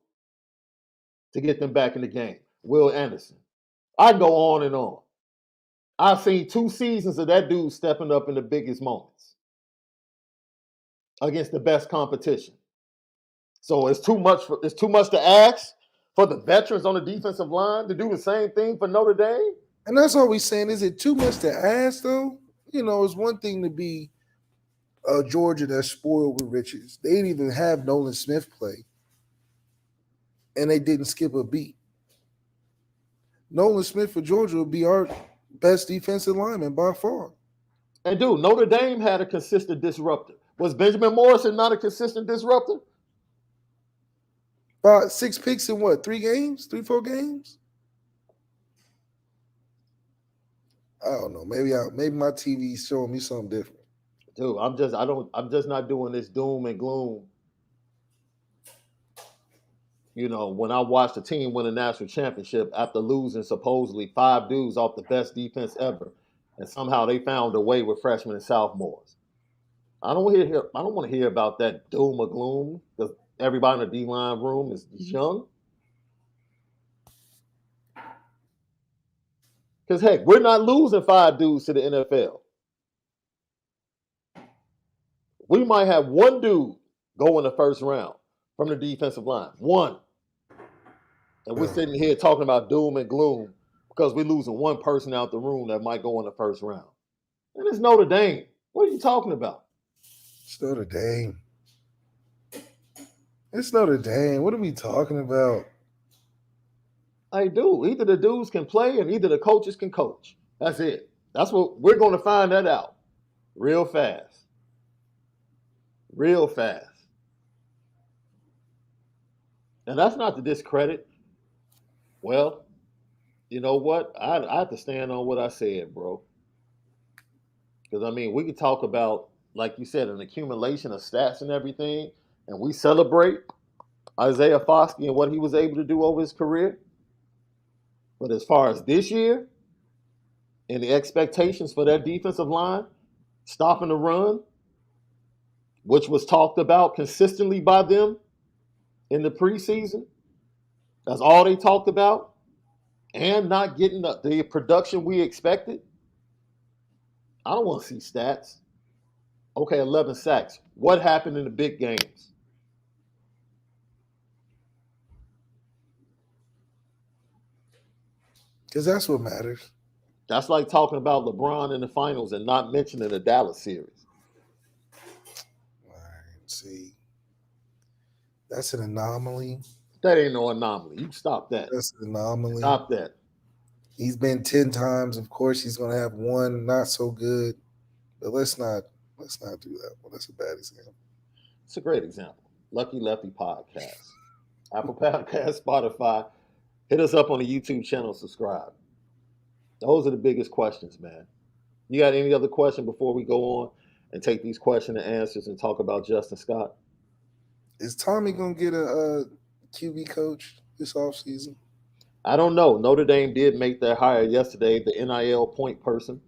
to get them back in the game? Will Anderson. I go on and on. I've seen 2 seasons of that dude stepping up in the biggest moments against the best competition. So it's too much to ask for the veterans on the defensive line to do the same thing for Notre Dame. And that's all we're saying. Is it too much to ask, though? It's one thing to be Georgia that's spoiled with riches. They didn't even have Nolan Smith play, and they didn't skip a beat. Nolan Smith for Georgia will be our best defensive lineman by far. And dude, Notre Dame had a consistent disruptor. Was Benjamin Morrison not a consistent disruptor? 6 picks in what? 3 games? 4 games? I don't know. Maybe my TV's showing me something different. Dude, I'm just not doing this doom and gloom. When I watched a team win a national championship after losing supposedly 5 dudes off the best defense ever, and somehow they found a way with freshmen and sophomores. I don't want to hear. I don't want to hear about that doom or gloom because everybody in the D line room is young. Because heck, we're not losing 5 dudes to the NFL. We might have one dude go in the first round from the defensive line. One. And we're sitting here talking about doom and gloom because we're losing one person out the room that might go in the first round. And it's Notre Dame. What are you talking about? It's Notre Dame. It's Notre Dame. What are we talking about? Hey, dude, either the dudes can play and either the coaches can coach. That's it. That's what we're going to find that out real fast. Real fast. And that's not to discredit. Well, you know what? I have to stand on what I said, bro. Because, I mean, we could talk about, like you said, an accumulation of stats and everything, and we celebrate Isaiah Foskey and what he was able to do over his career. But as far as this year and the expectations for that defensive line, stopping the run, which was talked about consistently by them in the preseason, that's all they talked about, and not getting the production we expected. I don't want to see stats. Okay, 11 sacks. What happened in the big games? Because that's what matters. That's like talking about LeBron in the finals and not mentioning the Dallas series. All right, see. That's an anomaly. That ain't no anomaly. You stop that. That's an anomaly. Stop that. He's been 10 times. Of course, he's going to have one not so good. But let's not do that. Well, that's a bad example. It's a great example. Lucky Lefty Podcast. Apple Podcast, Spotify. Hit us up on the YouTube channel. Subscribe. Those are the biggest questions, man. You got any other question before we go on and take these question and answers and talk about Justin Scott? Is Tommy going to get a QB coach this offseason? I don't know. Notre Dame did make their hire yesterday. The NIL point person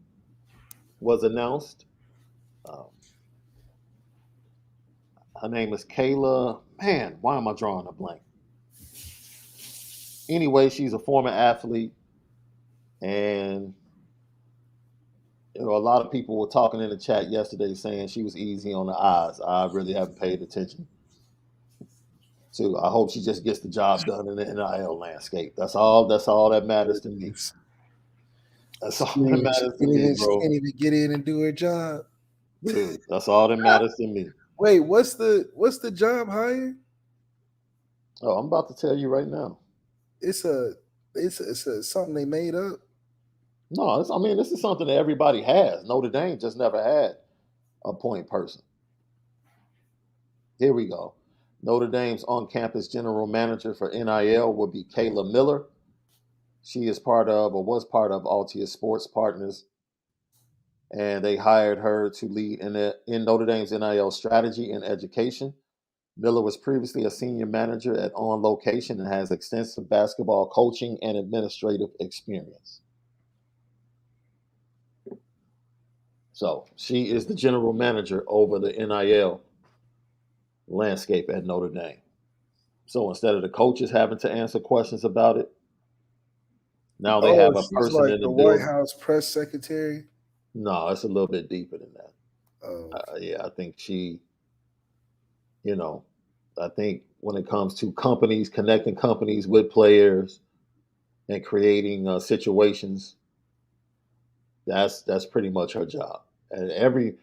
was announced. Her name is Kayla. Man, why am I drawing a blank? Anyway, she's a former athlete. And a lot of people were talking in the chat yesterday saying she was easy on the eyes. I really haven't paid attention to. I hope she just gets the job done in the NIL landscape. That's all that matters to me. That's all that matters to me, bro. She can't even get in and do her job. Dude, that's all that matters to me. Wait, what's the job hire? Oh, I'm about to tell you right now. It's something they made up. No, this is something that everybody has. Notre Dame just never had a point person. Here we go. Notre Dame's on-campus general manager for NIL will be Kayla Miller. She is was part of Altia Sports Partners, and they hired her to lead in Notre Dame's NIL strategy and education. Miller was previously a senior manager at On Location and has extensive basketball coaching and administrative experience. So she is the general manager over the NIL landscape at Notre Dame. So instead of the coaches having to answer questions about it, now they have a person like in the White building. House press secretary. No, it's a little bit deeper than that. Oh. Yeah, I think she, I think when it comes to companies, connecting companies with players and creating situations, that's pretty much her job. And every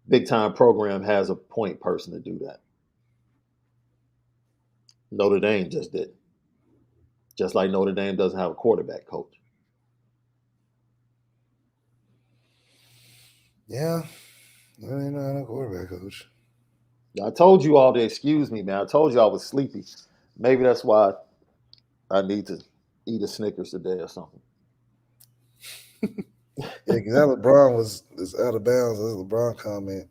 big time program has a point person to do that. Notre Dame just didn't. Just like Notre Dame doesn't have a quarterback coach. Yeah, they're not a quarterback coach. I told you all to excuse me, man. I told you I was sleepy. Maybe that's why I need to eat a Snickers today or something. Yeah, because that LeBron was out of bounds. That's a LeBron comment.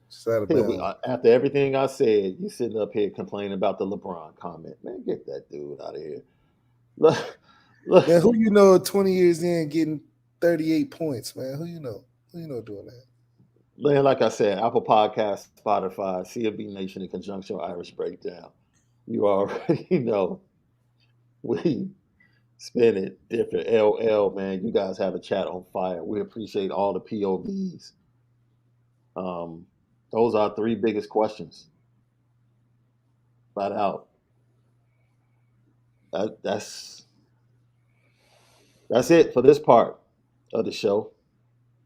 It's out of bounds. After everything I said, you sitting up here complaining about the LeBron comment. Man, get that dude out of here. Look. Man, who 20 years in getting 38 points, man? Who you know doing that? Man, like I said, Apple Podcast, Spotify, CFB Nation in conjunction with Irish Breakdown. You already know we spin it different. LL, man, you guys have a chat on fire. We appreciate all the POVs. Um, those are three biggest questions. Flat out. That's it for this part of the show.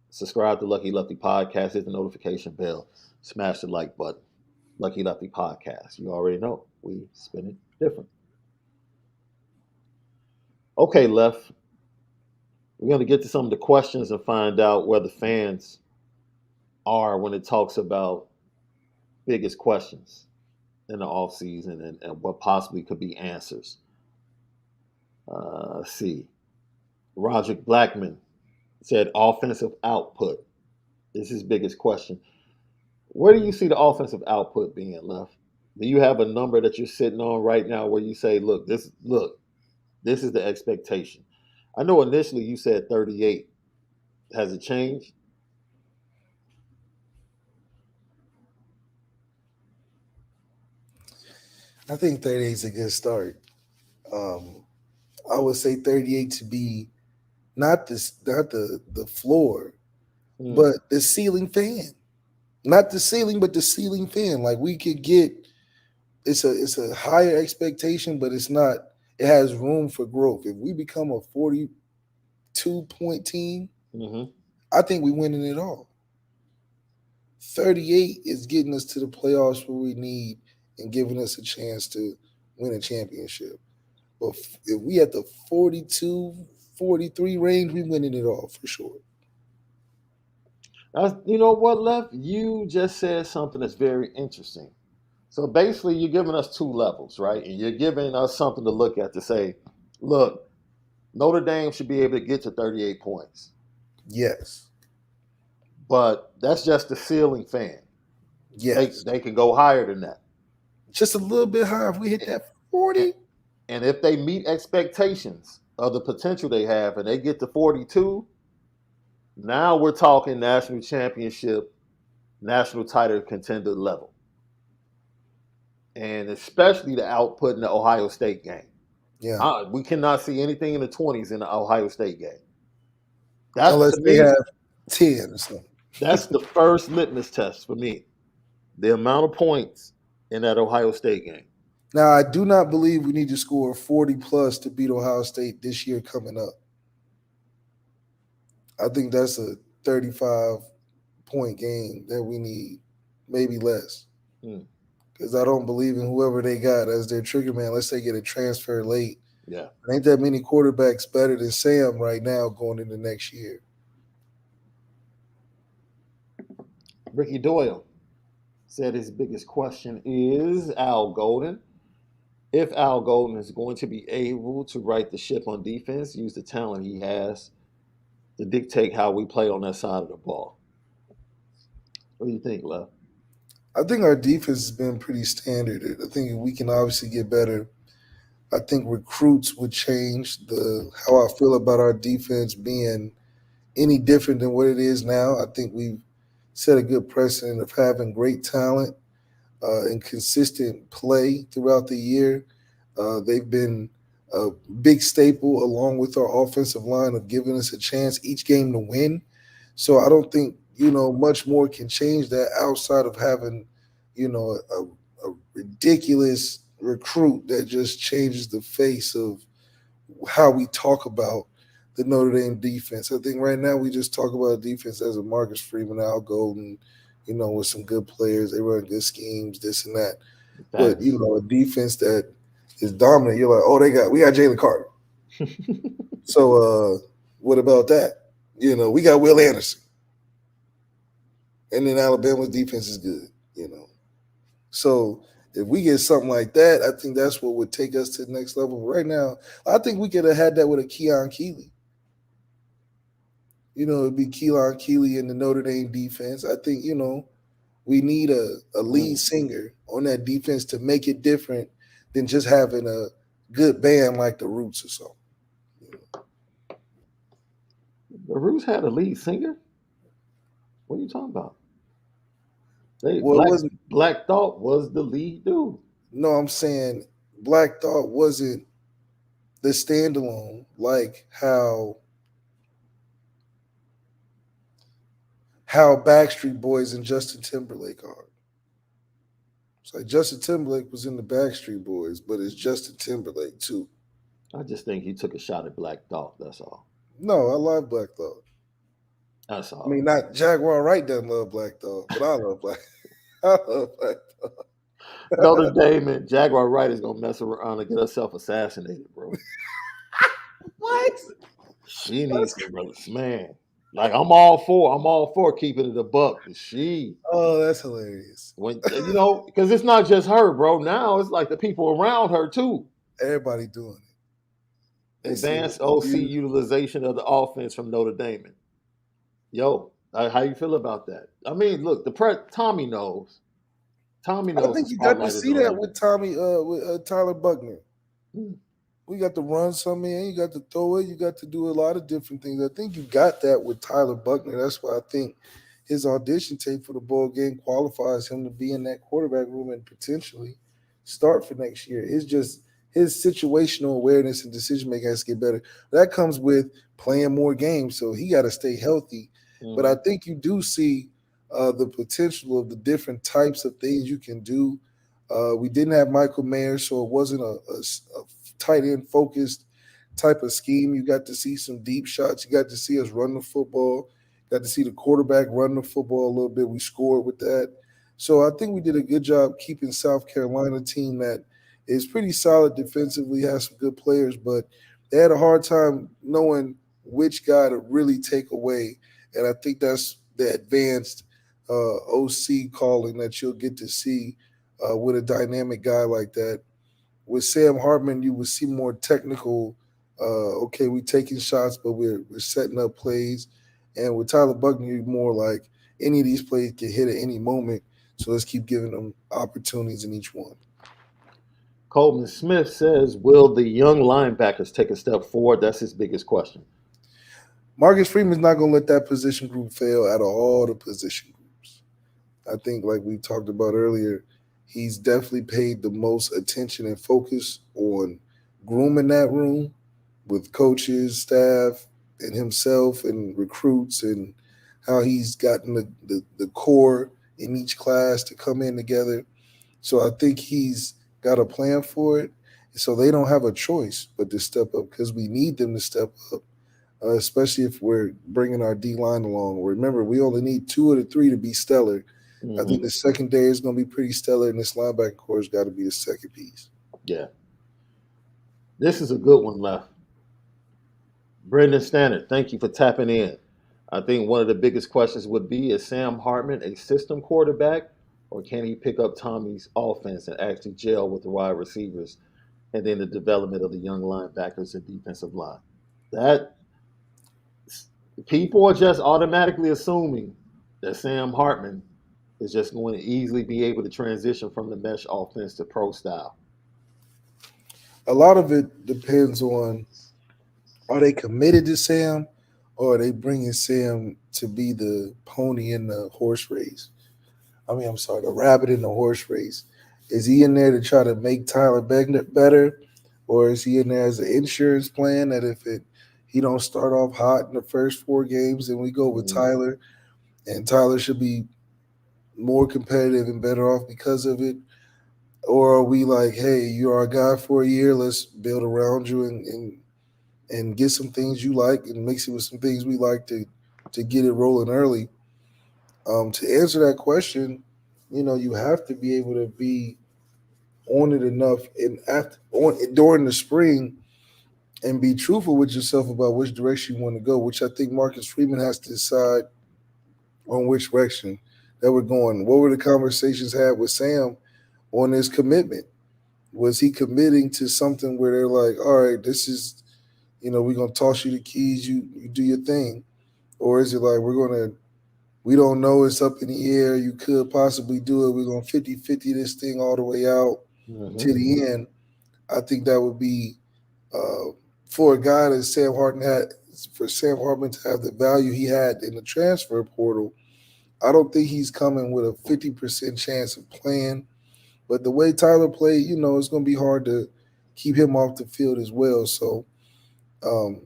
Subscribe to Lucky Lefty Podcast. Hit the notification bell. Smash the like button. Lucky Lefty Podcast. You already know we spin it different. Okay, Left. We're going to get to some of the questions and find out where the fans are when it talks about biggest questions in the offseason and what possibly could be answers. Let's see. Roderick Blackman said offensive output is his biggest question. Where do you see the offensive output being, Left? Do you have a number that you're sitting on right now where you say, this is the expectation? I know initially you said 38. Has it changed? I think 38 is a good start. Um, I would say 38 to be not the floor, Hmm. but the ceiling fan. Not the ceiling, but the ceiling fan. Like we could get it's a higher expectation, but it's not. It has room for growth. If we become a 42-point team, Hmm. I think we winning it all. 38 is getting us to the playoffs where we need and giving us a chance to win a championship. But if we at the 42, 43 range, we winning it all for sure. You know what, Left? You just said something that's very interesting. So basically, you're giving us two levels, right? And you're giving us something to look at to say, look, Notre Dame should be able to get to 38 points, Yes. but that's just the ceiling fan. Yes. They can go higher than that. Just a little bit higher. If we hit that 40, And if they meet expectations of the potential they have and they get to 42, now we're talking national championship, national title contender level. And especially the output in the Ohio State game. yeah. We cannot see anything in the 20s in the Ohio State game. That Unless to they me, have 10 or something. that's the first litmus test for me. The amount of points in that Ohio State game. Now, I do not believe we need to score 40 plus to beat Ohio State this year coming up. I think that's a 35-point game that we need, maybe less. Hmm. Because I don't believe in whoever they got as their trigger man. Let's say get a transfer late. Yeah. There ain't that many quarterbacks better than Sam right now going into next year. Ricky Doyle said his biggest question is Al Golden. If Al Golden is going to be able to right the ship on defense, use the talent he has to dictate how we play on that side of the ball. What do you think, Love? I think our defense has been pretty standard. I think we can obviously get better. I think recruits would change the how I feel about our defense being any different than what it is now. I think we've set a good precedent of having great talent and consistent play throughout the year. They've been a big staple along with our offensive line of giving us a chance each game to win. So I don't think much more can change that outside of having a ridiculous recruit that just changes the face of how we talk about the Notre Dame defense. I think right now we just talk about defense as a Marcus Freeman, Al Golden, with some good players. They run good schemes, this and that. But Facts. a defense that is dominant, you're like, oh, we got Jalen Carter. So what about that? We got Will Anderson. And then Alabama's defense is good. So if we get something like that, I think that's what would take us to the next level. But right now, I think we could have had that with a Keon Keeley. It'd be Keelan Keeley in the Notre Dame defense. I think, we need a lead Mm. singer on that defense to make it different than just having a good band like the Roots or something. The Roots had a lead singer? What are you talking about? They Well, it Black wasn't. Black Thought was the lead dude. No, I'm saying Black Thought wasn't the standalone like how Backstreet Boys and Justin Timberlake are. It's like Justin Timberlake was in the Backstreet Boys, but it's Justin Timberlake too. I just think he took a shot at Black Thought. That's all. No, I love Black Thought. That's I mean, all. not Jaguar Wright doesn't love Black Thought, but I love Black. I love Black. Notre Dame and Jaguar Wright is gonna mess around and get herself assassinated, bro. What? She That's needs to, brothers, man. Like I'm all for keeping it a buck. But she, oh, that's hilarious. when because it's not just her, bro. Now it's like the people around her too. Everybody doing it. They see it Advanced as OC abuse. utilization of the offense from Notre Dame. Yo, how you feel about that? I mean, look, Tommy knows. Tommy I knows the think you got to spotlight is see on that him. with Tommy, with Tyler Buckner. Hmm. We got to run some in, you got to throw it, you got to do a lot of different things. I think you got that with Tyler Buckner. That's why I think his audition tape for the bowl game qualifies him to be in that quarterback room and potentially start for next year. It's just his situational awareness and decision making has to get better. That comes with playing more games, so he got to stay healthy. But I Mhm. think you do see the potential of the different types of things you can do. We didn't have Michael Mayer, so it wasn't a tight end focused type of scheme. You got to see some deep shots. You got to see us run the football. Got to see the quarterback run the football a little bit. We scored with that. So I think we did a good job keeping South Carolina team that is pretty solid defensively, has some good players, but they had a hard time knowing which guy to really take away. And I think that's the advanced OC calling that you'll get to see with a dynamic guy like that. With Sam Hartman, you would see more technical. Okay, we're taking shots, but we're setting up plays. And with Tyler Buckner, you're more like any of these plays can hit at any moment. So let's keep giving them opportunities in each one. Coleman Smith says, "Will the young linebackers take a step forward?" That's his biggest question. Marcus Freeman's not going to let that position group fail out of all the position groups. I think, like we talked about earlier, he's definitely paid the most attention and focus on grooming that room with coaches, staff, and himself and recruits, and how he's gotten the core in each class to come in together. So I think he's got a plan for it. So they don't have a choice but to step up because we need them to step up, especially if we're bringing our D line along. Remember, we only need two of the three to be stellar. I think Hmm. the secondary is going to be pretty stellar, and this linebacker core has got to be the second piece. Yeah, this is a good one, left. Brendan Standard, thank you for tapping in. I think one of the biggest questions would be: Is Sam Hartman a system quarterback, or can he pick up Tommy's offense and actually gel with the wide receivers, and then the development of the young linebackers and defensive line? That People are just automatically assuming that Sam Hartman is just going to easily be able to transition from the mesh offense to pro style. A lot of it depends on, are they committed to Sam, or are they bringing Sam to be the pony in the horse race? I mean, I'm sorry, the rabbit in the horse race. Is he in there to try to make Tyler better, or is he in there as an insurance plan that if he don't start off hot in the first four games, then we go with Mhm. Tyler, and Tyler should be more competitive and better off because of it? Or are we like, hey, you're our guy for a year, let's build around you and get some things you like and mix it with some things we like to get it rolling early. To answer that question, you have to be able to be on it enough and during the spring and be truthful with yourself about which direction you want to go. Which I think Marcus Freeman has to decide on which direction that we're going. What were the conversations had with Sam on his commitment? Was he committing to something where they're like, all right, this is, we're gonna toss you the keys, you do your thing, or is it like we don't know, it's up in the air, you could possibly do it, we're gonna 50-50 this thing all the way out to Mhm. the end? I think that would be uh, for a guy that Sam Hartman had, for Sam Hartman to have the value he had in the transfer portal. I don't think he's coming with a 50% chance of playing. But the way Tyler played, it's going to be hard to keep him off the field as well. So, um,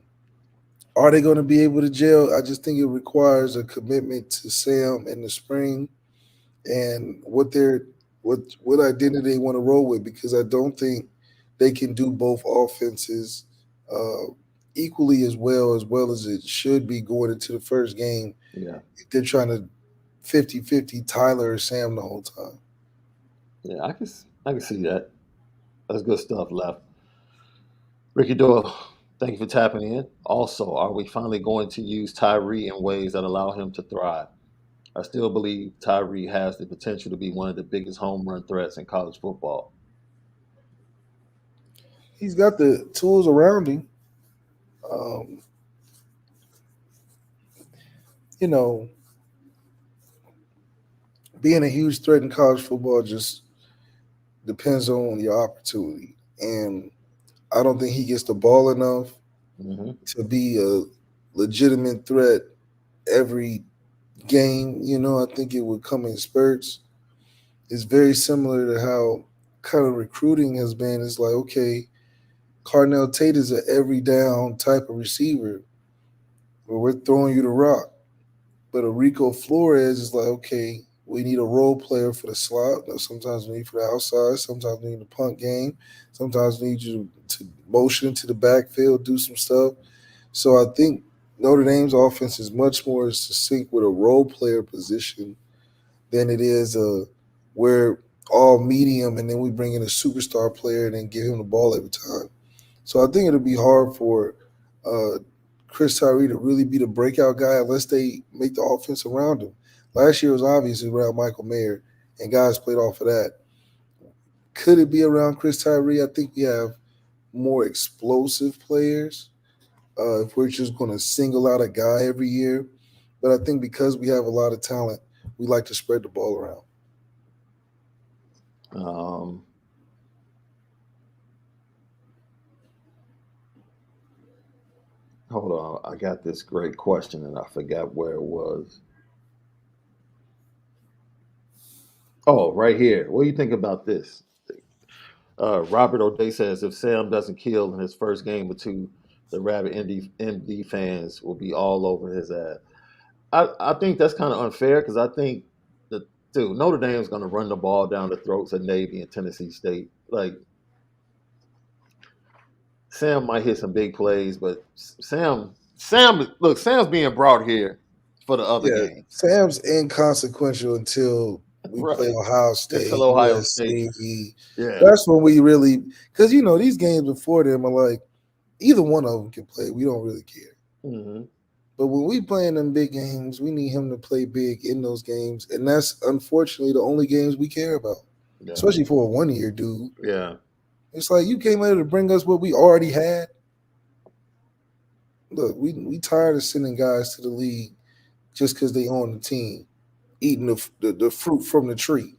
are they going to be able to gel? I just think it requires a commitment to Sam in the spring and what identity they want to roll with, because I don't think they can do both offenses uh, equally as well as it should be going into the first game Yeah, if they're trying to 50-50 Tyler or Sam the whole time. yeah, I can see that. That's good stuff, Left. Ricky Doyle, thank you for tapping in. Also, are we finally going to use Tyree in ways that allow him to thrive? I still believe Tyree has the potential to be one of the biggest home run threats in college football. He's got the tools around him. Um, you know, being a huge threat in college football just depends on your opportunity. And I don't think he gets the ball enough Hmm. to be a legitimate threat every game. I think it would come in spurts. It's very similar to how kind of recruiting has been. It's like, okay, Carnell Tate is an every down type of receiver where we're throwing you the rock. But a Rico Flores is like, okay, we need a role player for the slot. Sometimes we need for the outside. Sometimes we need a punt game. Sometimes we need you to motion to the backfield, do some stuff. So I think Notre Dame's offense is much more succinct with a role player position than it is we're all medium and then we bring in a superstar player and then give him the ball every time. So I think it'll be hard for uh, Chris Tyree to really be the breakout guy unless they make the offense around him. Last year was obviously around Michael Mayer, and guys played off of that. Could it be around Chris Tyree? I think we have more explosive players if we're just going to single out a guy every year. But I think because we have a lot of talent, we like to spread the ball around. Um, Hold on, I got this great question and I forgot where it was. Oh, right here. What do you think about this? Robert O'Day says if Sam doesn't kill in his first game or two, the rabid MD fans will be all over his ass. I think that's kind of unfair because I think the dude Notre Dame's going to run the ball down the throats of Navy and Tennessee State. Like Sam might hit some big plays, but Sam's being brought here for the other Yeah, game, Sam's inconsequential until we play right? Ohio Until State, Ohio State, USC. yeah. That's when we really, because these games before them are like either one of them can play. We don't really care. Hmm. But when we play in them big games, we need him to play big in those games, and that's unfortunately the only games we care about, Yeah, especially for a 1 year dude. yeah. It's like you came here to bring us what we already had. Look, we tired of sending guys to the league just because they own the team, eating the fruit from the tree.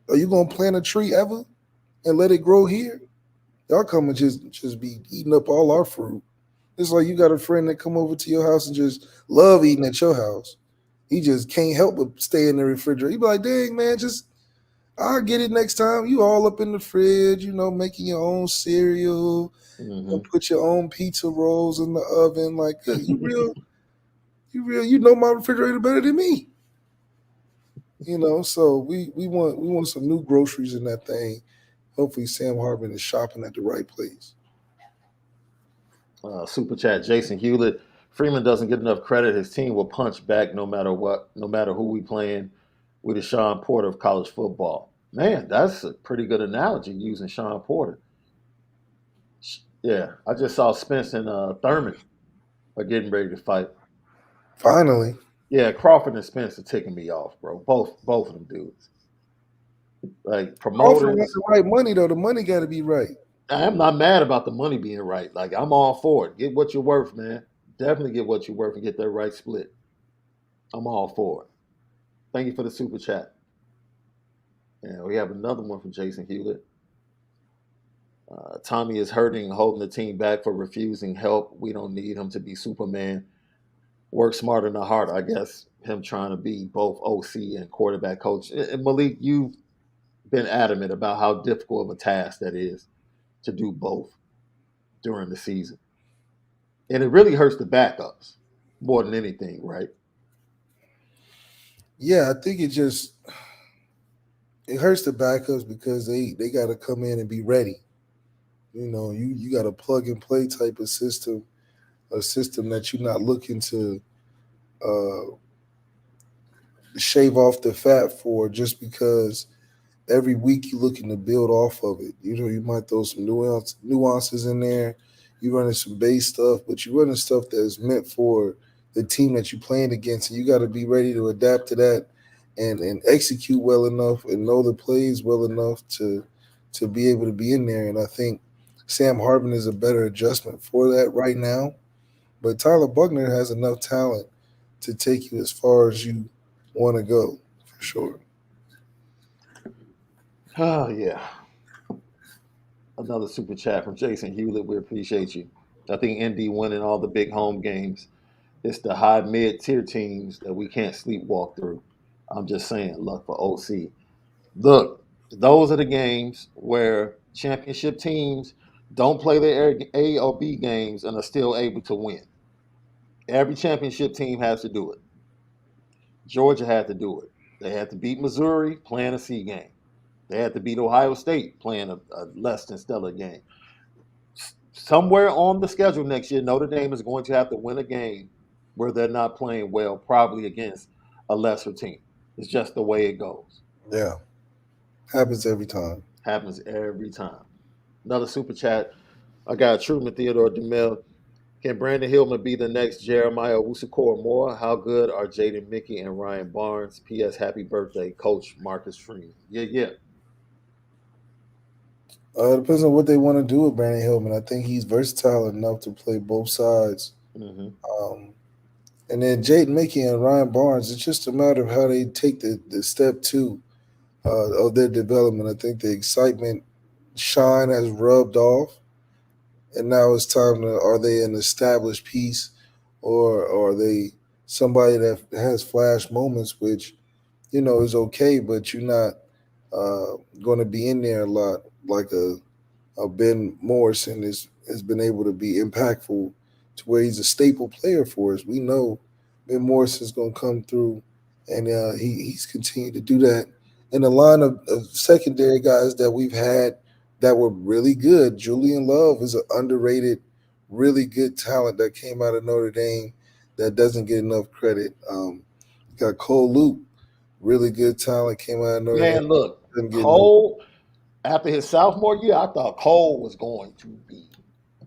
Are you gonna plant a tree ever and let it grow here? Y'all come and just be eating up all our fruit. It's like you got a friend that come over to your house and just love eating at your house. He just can't help but stay in the refrigerator. You be like, dang man, just I'll get it next time. You all up in the fridge, making your own cereal and Hmm. put your own pizza rolls in the oven. Like, you know my refrigerator better than me. So we want some new groceries in that thing. Hopefully Sam Hartman is shopping at the right place. Super chat, Jason Hewlett. Freeman doesn't get enough credit. His team will punch back no matter what, no matter who we playing. With the Sean Porter of college football. Man, that's a pretty good analogy using Sean Porter. Yeah, I just saw Spence and Thurman are getting ready to fight. Finally. Yeah, Crawford and Spence are ticking me off, bro. Both of them dudes. Like Crawford want promoters, the right money though. The money gotta be right. I'm not mad about the money being right. Like I'm all for it. Get what you're worth, man. Definitely get what you're worth and get that right split. I'm all for it. Thank you for the super chat. And we have another one from Jason Hewlett. Tommy is hurting, holding the team back for refusing help. We don't need him to be Superman. Work smarter, not harder. I guess him trying to be both OC and quarterback coach. And Malik, you've been adamant about how difficult of a task that is to do both during the season. And it really hurts the backups more than anything, right? Yeah, I think it hurts the backups because they got to come in and be ready. You got a plug and play type of system, a system that you're not looking to uh, shave off the fat for just because every week you're looking to build off of it. You might throw some nuances in there. You're running some base stuff, but you're running stuff that's meant for the team that you're playing against, and you got to be ready to adapt to that and execute well enough and know the plays well enough to be able to be in there. And I think Sam Hartman is a better adjustment for that right now. But Tyler Buckner has enough talent to take you as far as you want to go, for sure. Oh, yeah. Another super chat from Jason Hewlett. We appreciate you. I think Indy winning all the big home games. It's the high mid tier teams that we can't sleepwalk through. I'm just saying, luck for OC. Look, those are the games where championship teams don't play their A or B games and are still able to win. Every championship team has to do it. Georgia had to do it. They had to beat Missouri playing a C game. They had to beat Ohio State playing a less than stellar game. Somewhere on the schedule next year, Notre Dame is going to have to win a game where they're not playing well, probably against a lesser team. It's just the way it goes. Yeah, happens every time. Happens every time. Another super chat. I got Truman Theodore DeMille. Can Brandon Hillman be the next Jeremiah Wusikor Moore? How good are Jaden Mickey and Ryan Barnes? P.S. Happy birthday, Coach Marcus Freeman. Yeah, yeah. It depends on what they want to do with Brandon Hillman. I think he's versatile enough to play both sides. Hmm. Um, and then Jaden Mickey and Ryan Barnes, it's just a matter of how they take the step two of their development. I think the excitement shine has rubbed off, and now it's time to are they an established piece or are they somebody that has flash moments, which is okay, but you're not going to be in there a lot like a Ben Morrison has been able to be impactful to where he's a staple player for us. We know Ben Morrison's going to come through, and he's continued to do that. In the line of secondary guys that we've had that were really good, Julian Love is an underrated, really good talent that came out of Notre Dame that doesn't get enough credit. Got Cole Luke, really good talent, came out of Notre Dame, Man, look, doesn't get enough. Cole, after his sophomore year, I thought Cole was going to be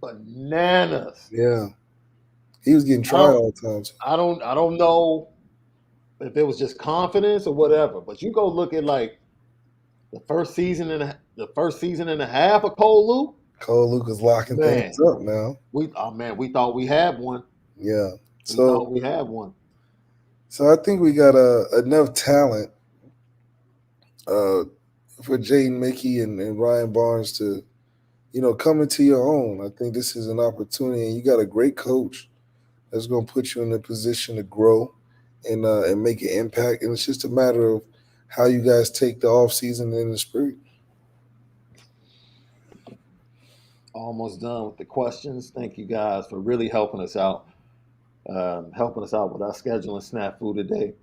bananas. Yeah, he was getting I tried don't, all the time. I don't know if it was just confidence or whatever. But you go look at like the first season and a half of Cole Luke. Cole Luke locking things Man, up now. we thought we had one. Yeah. We So thought we had one. so I think we got enough talent uh, for Jaden Mickey and Ryan Barnes to come into your own. I think this is an opportunity, and you got a great coach that's going to put you in a position to grow and make an impact. And it's just a matter of how you guys take the off season and the spring. Almost done with the questions. Thank you guys for really helping us out with our scheduling snafu today.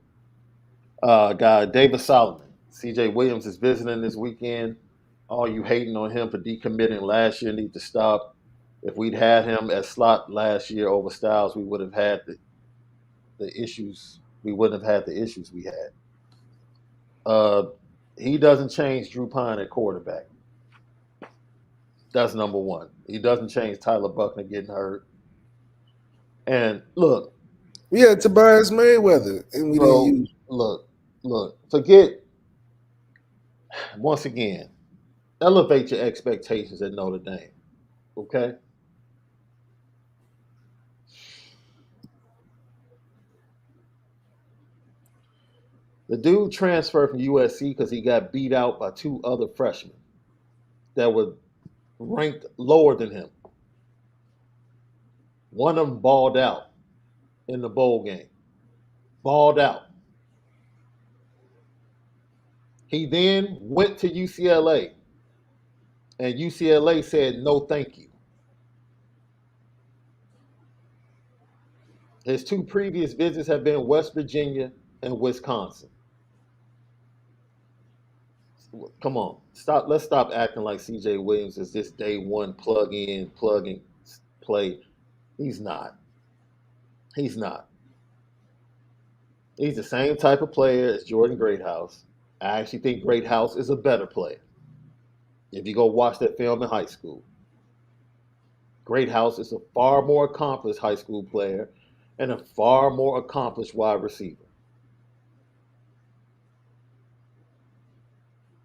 Guy David Solomon, C.J. Williams is visiting this weekend. All you hating on him for decommitting last year need to stop. If we'd had him at slot last year over Styles, we would have had the issues. We wouldn't have had the issues we had. Uh, he doesn't change Drew Pine at quarterback. That's number one. He doesn't change Tyler Buckner getting hurt. And look, We had Tobias Merriweather, and we didn't bro, use. look. Forget once again. Elevate your expectations at Notre Dame. Okay. The dude transferred from USC because he got beat out by two other freshmen that were ranked lower than him. One of them balled out in the bowl game. balled out. He then went to UCLA, and UCLA said, no, thank you. His two previous visits have been West Virginia and Wisconsin. Come on, stop. Let's stop acting like CJ Williams is this day one plug in, plug and play. He's not. He's not. He's the same type of player as Jordan Greathouse. I actually think Greathouse is a better player. If you go watch that film in high school, Greathouse is a far more accomplished high school player and a far more accomplished wide receiver.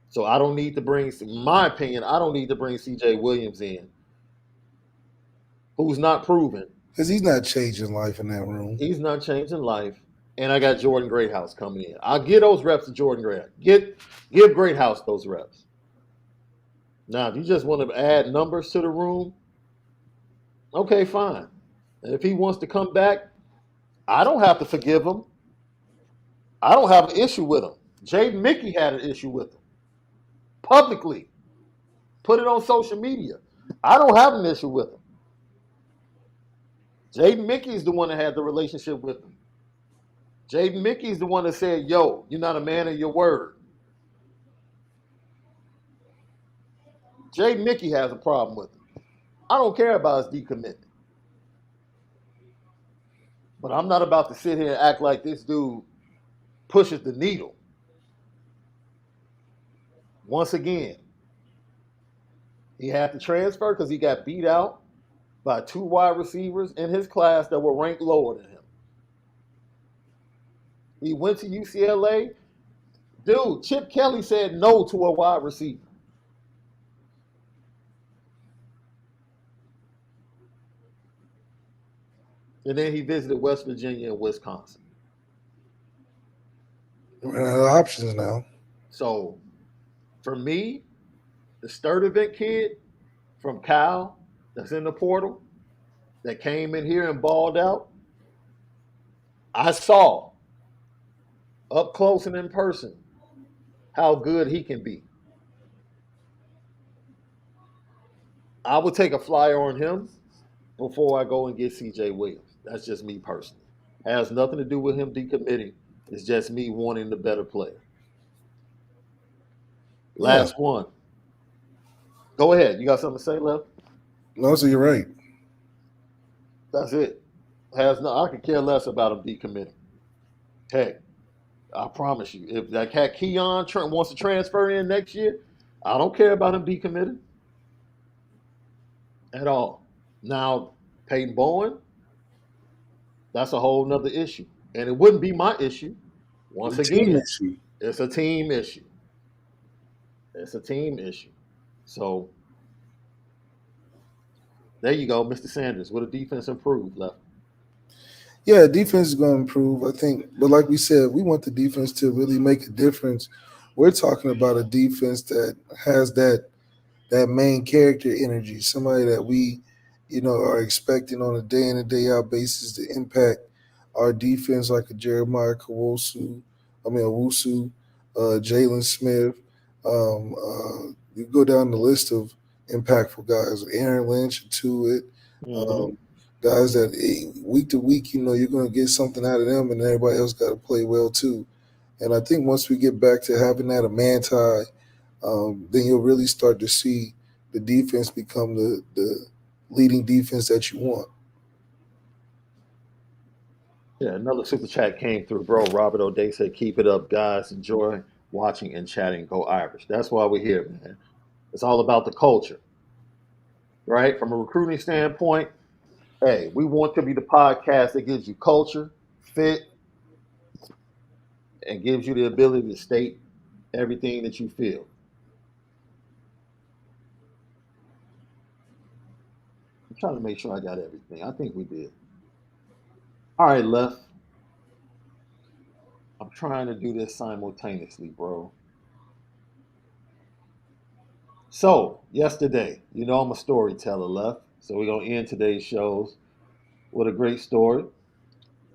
So I don't need to bring, in my opinion, I don't need to bring CJ Williams in, who's not proven. Because he's not changing life in that room. He's not changing life. And I got Jordan Greathouse coming in. I'll give those reps to Jordan Greathouse. Give Greathouse those reps. Now, if you just want to add numbers to the room, okay, fine. And if he wants to come back, I don't have to forgive him. I don't have an issue with him. Jaden Mickey had an issue with him. Publicly. Put it on social media. I don't have an issue with him. Jaden Mickey is the one that had the relationship with him. Jaden Mickey is the one that said, yo, you're not a man of your word. Jaden Mickey has a problem with him. I don't care about his decommitment. But I'm not about to sit here and act like this dude pushes the needle. Once again, he had to transfer because he got beat out by two wide receivers in his class that were ranked lower than him. He went to UCLA. Dude, Chip Kelly said no to a wide receiver. And then he visited West Virginia and Wisconsin. We're out of options now. So, for me, the Sturdivant kid from Cal that's in the portal that came in here and balled out, I saw up close and in person how good he can be. I would take a flyer on him before I go and get CJ Williams. That's just me personally. It has nothing to do with him decommitting. It's just me wanting the better player. Last one. Go ahead. You got something to say, Left? No, so you're right. That's it. I could care less about him decommitting. Heck, I promise you, if that cat Keon wants to transfer in next year, I don't care about him decommitting at all. Now, Peyton Bowen, that's a whole nother issue. And it wouldn't be my issue. Once again, it's a team issue. It's a team issue. So, there you go, Mr. Sanders. Will the defense improve, Left? Yeah, defense is going to improve, I think. But like we said, we want the defense to really make a difference. We're talking about a defense that has that main character energy, somebody that we, are expecting on a day in and day out basis to impact our defense, like a Jeremiah Owusu, Jalen Smith. You go down the list of impactful guys, Aaron Lynch to it. Guys that week to week, you're going to get something out of them, and everybody else got to play well too. And I think once we get back to having that a manti, then you'll really start to see the defense become the leading defense that you want. Yeah, another super chat came through, bro. Robert O'Day said, keep it up, guys. Enjoy watching and chatting. Go Irish. That's why we're here, man. It's all about the culture, right? From a recruiting standpoint, hey, we want to be the podcast that gives you culture, fit, and gives you the ability to state everything that you feel. I'm trying to make sure I got everything. I think we did. All right, Left. I'm trying to do this simultaneously, bro. So, yesterday, I'm a storyteller, Left. So we're going to end today's shows with a great story.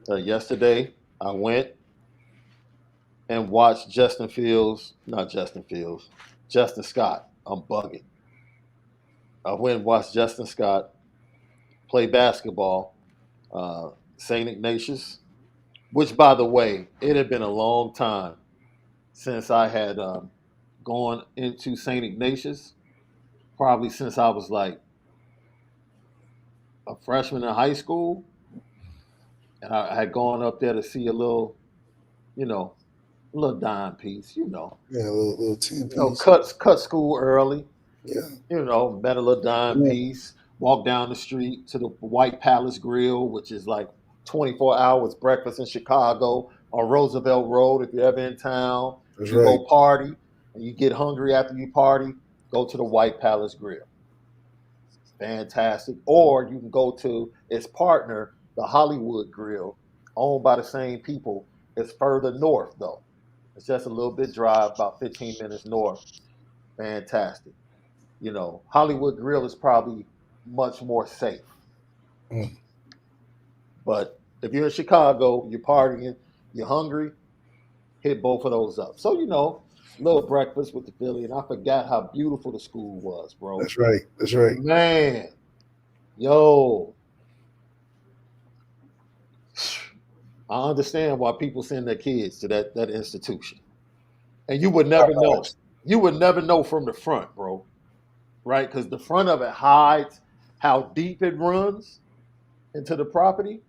Yesterday, I went and watched Justin Fields, not Justin Fields, Justin Scott. I'm bugging. I went and watched Justin Scott play basketball, St. Ignatius, which, by the way, it had been a long time since I had gone into St. Ignatius, probably since I was like a freshman in high school. And I had gone up there to see a little, you know, little dime piece, Yeah, little two piece. cut school early, Yeah, met a little dime yeah, piece, walked down the street to the White Palace Grill, which is like 24 hours breakfast in Chicago on Roosevelt Road. If you're ever in town, that's you right. go party and you get hungry after you party, go to the White Palace Grill. Fantastic. Or you can go to its partner, the Hollywood Grill, owned by the same people. It's further north, though. It's just a little bit drive, about 15 minutes north. Fantastic. Hollywood Grill is probably much more safe. Mm, But if you're in Chicago, you're partying, you're hungry, hit both of those up. So, little breakfast with the Philly, and I forgot how beautiful the school was, bro. that's right. That's right. Man, yo, I understand why people send their kids to that institution. And you would never know. You would never know from the front, bro. Right? Because the front of it hides how deep it runs into the property.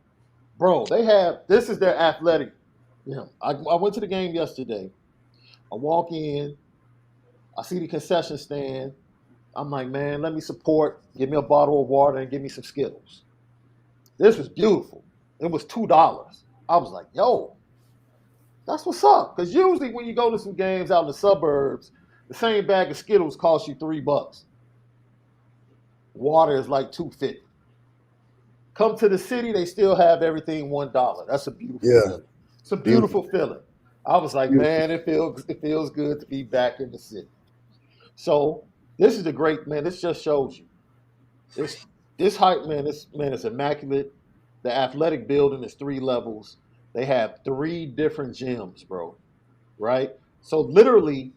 Bro, this is their athletic. I went to the game yesterday. I walk in, I see the concession stand. I'm like, man, let me support. Give me a bottle of water and give me some Skittles. This was beautiful. It was $2. I was like, yo, that's what's up. Because usually when you go to some games out in the suburbs, the same bag of Skittles costs you $3. Water is like $2.50. Come to the city, they still have everything $1. That's a beautiful Yeah, feeling. It's a beautiful, beautiful feeling. I was like, beautiful. man, it feels good to be back in the city. So this is a great man. This just shows you this height, man. This man is immaculate. The athletic building is 3 levels. They have 3 different gyms, bro. Right? So literally,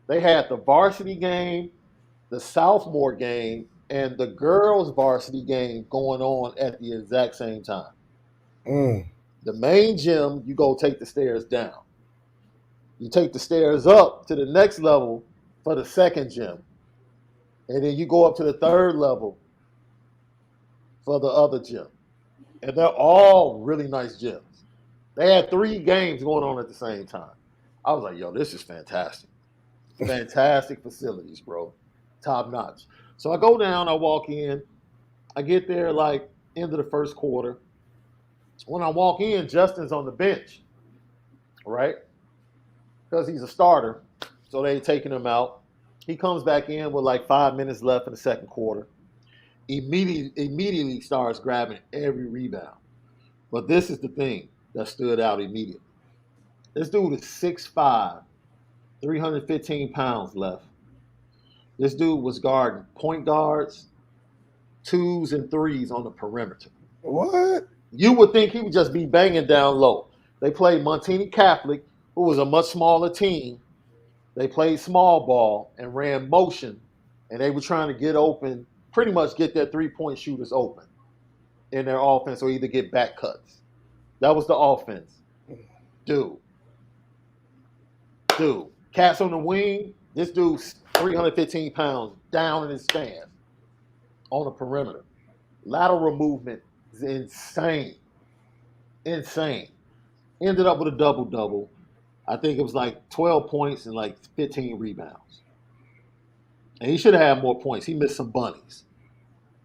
they had the varsity game, the sophomore game, and the girls' varsity game going on at the exact same time. Mm, The main gym, you go take the stairs down. You take the stairs up to the next level for the second gym. And then you go up to the third level for the other gym. And they're all really nice gyms. They had 3 games going on at the same time. I was like, yo, this is fantastic. Fantastic facilities, bro. Top notch. So I go down, I walk in, I get there like end of the first quarter. When I walk in, Justin's on the bench, right? Because he's a starter. So they taking him out. He comes back in with like 5 minutes left in the second quarter. Immediately starts grabbing every rebound. But this is the thing that stood out immediately. This dude is 6'5", 315 pounds left. This dude was guarding point guards, twos, and threes on the perimeter. what? You would think he would just be banging down low. They played Montini Catholic, who was a much smaller team. They played small ball and ran motion, and they were trying to get open, pretty much get their 3-point shooters open in their offense or either get back cuts. That was the offense. Dude. Cats on the wing, this dude's 315 pounds down in his stance on the perimeter. Lateral movement is insane. Insane. Ended up with a double double. I think it was like 12 points and like 15 rebounds. And he should have had more points. He missed some bunnies.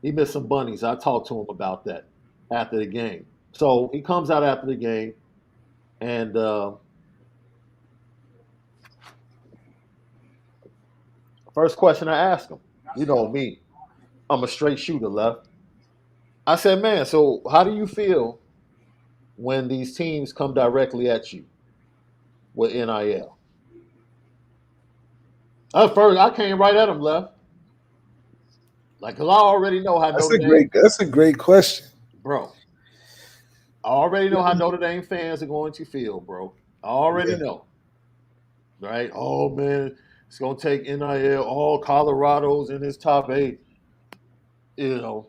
I talked to him about that after the game. So he comes out after the game, and first question I ask him, you know me, I'm a straight shooter, left. I said, man, so how do you feel when these teams come directly at you with NIL? At first, I came right at him, left. Like, cause I already know how Notre Dame, That's a great question. bro. I already know how Notre Dame fans are going to feel, bro. I already Yeah. know. Right? Oh man, it's gonna take NIL, all Colorado's in his top 8. You know,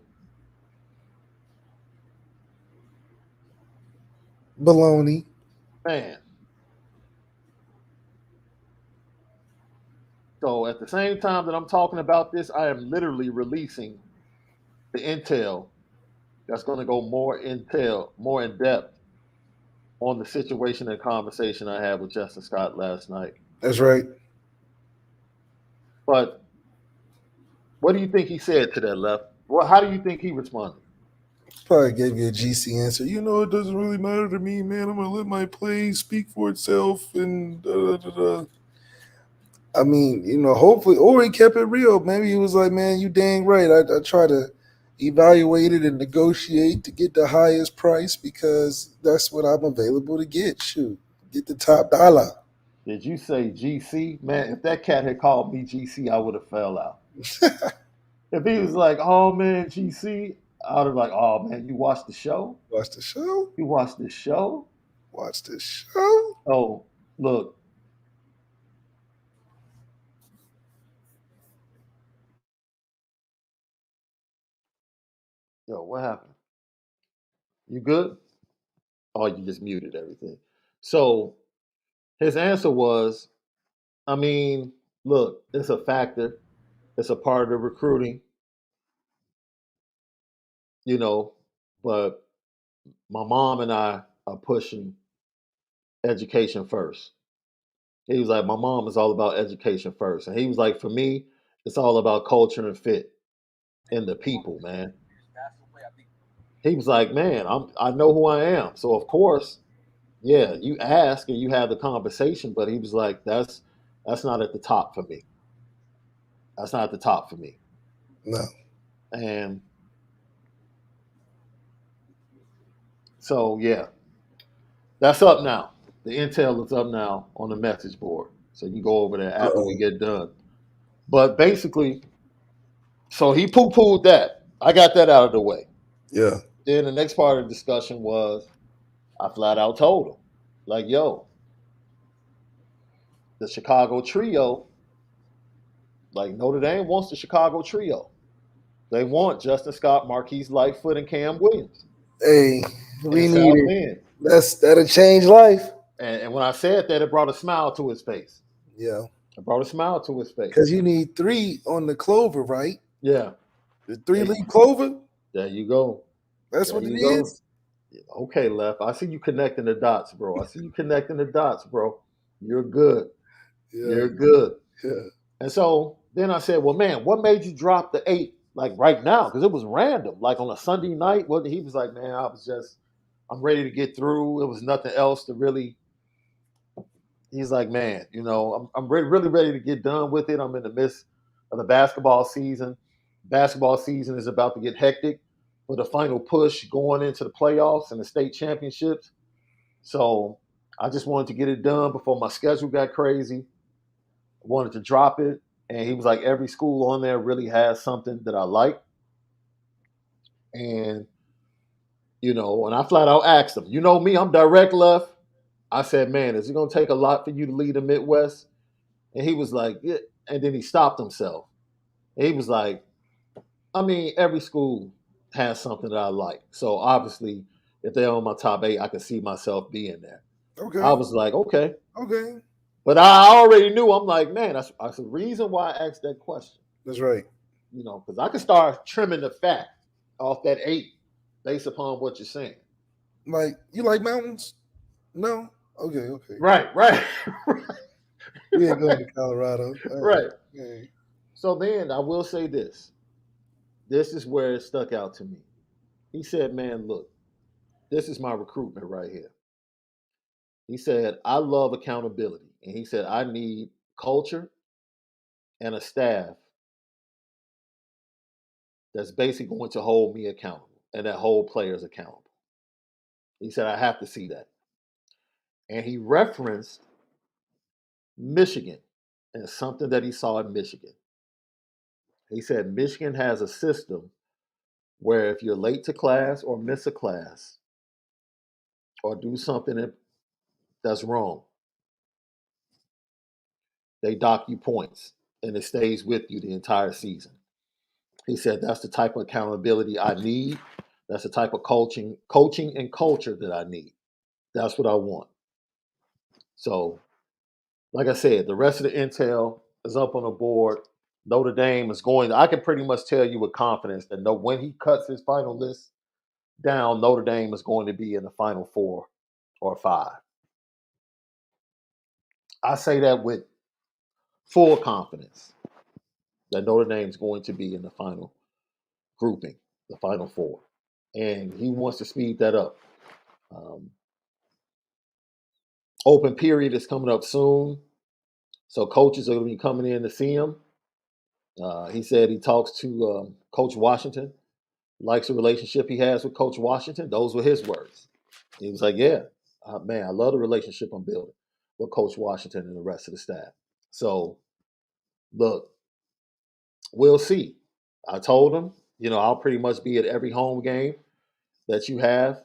Baloney. man. So at the same time that I'm talking about this, I am literally releasing the intel that's going to go more in depth on the situation and conversation I had with Justin Scott last night. That's right. But what do you think he said to that, Left? Well, how do you think he responded? Probably gave you a GC answer. It doesn't really matter to me, man. I'm gonna let my play speak for itself, and I mean, hopefully, or he kept it real. Maybe he was like, man, you dang right. I try to evaluate it and negotiate to get the highest price because that's what I'm available to get. Shoot, get the top dollar. Did you say GC? Man, if that cat had called me GC, I would have fell out. If he was like, oh man, GC, I would have like, oh man, you watched the show? Watch the show. You watched the show? Watch the show. Oh, look. Yo, what happened? You good? Oh, you just muted everything. So his answer was, I mean, look, it's a factor. It's a part of the recruiting, you know, but my mom and I are pushing education first. He was like, my mom is all about education first. And he was like, for me, it's all about culture and fit and the people, man. He was like, man, I know who I am. So of course, yeah, you ask and you have the conversation, but he was like, that's not at the top for me. That's not at the top for me. No. And so yeah, that's up now. The intel is up now on the message board. So you can go over there after we Uh-oh. get done. But basically, so he poo-pooed that. I got that out of the way. Yeah. Then the next part of the discussion was I flat out told him, like, yo, the Chicago trio, like Notre Dame wants the Chicago trio. They want Justin Scott, Marquise Lightfoot, and Cam Williams Hey, in we need South it. Bend. That'll change life. And when I said that, it brought a smile to his face. Yeah. It brought a smile to his face. Because you need 3 on the clover, right? Yeah. The There, 3-leaf clover. there you go. That's There what it you go. is. Okay, Left. I see you connecting the dots, bro. I see you connecting the dots, bro. You're good. Yeah. You're good. Yeah. And so then I said, well, man, what made you drop the 8 like right now? Because it was random, like on a Sunday night. Well, he was like, man, I'm ready to get through. It was nothing else to really. He's like, man, I'm really ready to get done with it. I'm in the midst of the basketball season. Basketball season is about to get hectic for the final push going into the playoffs and the state championships. So I just wanted to get it done before my schedule got crazy. I wanted to drop it. And he was like, every school on there really has something that I like. And, and I flat out asked him, you know me, I'm direct Left. I said, man, is it going to take a lot for you to lead the Midwest? And he was like, yeah. And then he stopped himself. And he was like, I mean, every school has something that I like. So obviously, if they're on my top 8, I can see myself being there. I Okay. was like, okay. Okay. But I already knew. I'm like, man, that's the reason why I asked that question. That's right. Because I can start trimming the fat off that 8 based upon what you're saying. Like, you like mountains? No? Okay, okay. Right, right, We ain't going to Colorado. All right. right. Okay. So then I will say this. This is where it stuck out to me. He said, man, look, this is my recruitment right here. He said, I love accountability. And he said, I need culture and a staff that's basically going to hold me accountable and that hold players accountable. He said, I have to see that. And he referenced Michigan and something that he saw in Michigan. He said, Michigan has a system where if you're late to class or miss a class, or do something that's wrong, they dock you points and it stays with you the entire season. He said that's the type of accountability I need. That's the type of coaching and culture that I need. That's what I want. So, like I said, the rest of the intel is up on the board. Notre Dame is going. I can pretty much tell you with confidence that when he cuts his final list down, Notre Dame is going to be in the final 4 or 5. I say that with full confidence that Notre Dame is going to be in the final grouping, the final 4, and he wants to speed that up. Um, Open period is coming up soon, so coaches are going to be coming in to see him. He said he talks to Coach Washington, likes the relationship he has with Coach Washington. Those were his words. He was like, "Yeah, man, I love the relationship I'm building with Coach Washington and the rest of the staff." So, look, we'll see. I told him, I'll pretty much be at every home game that you have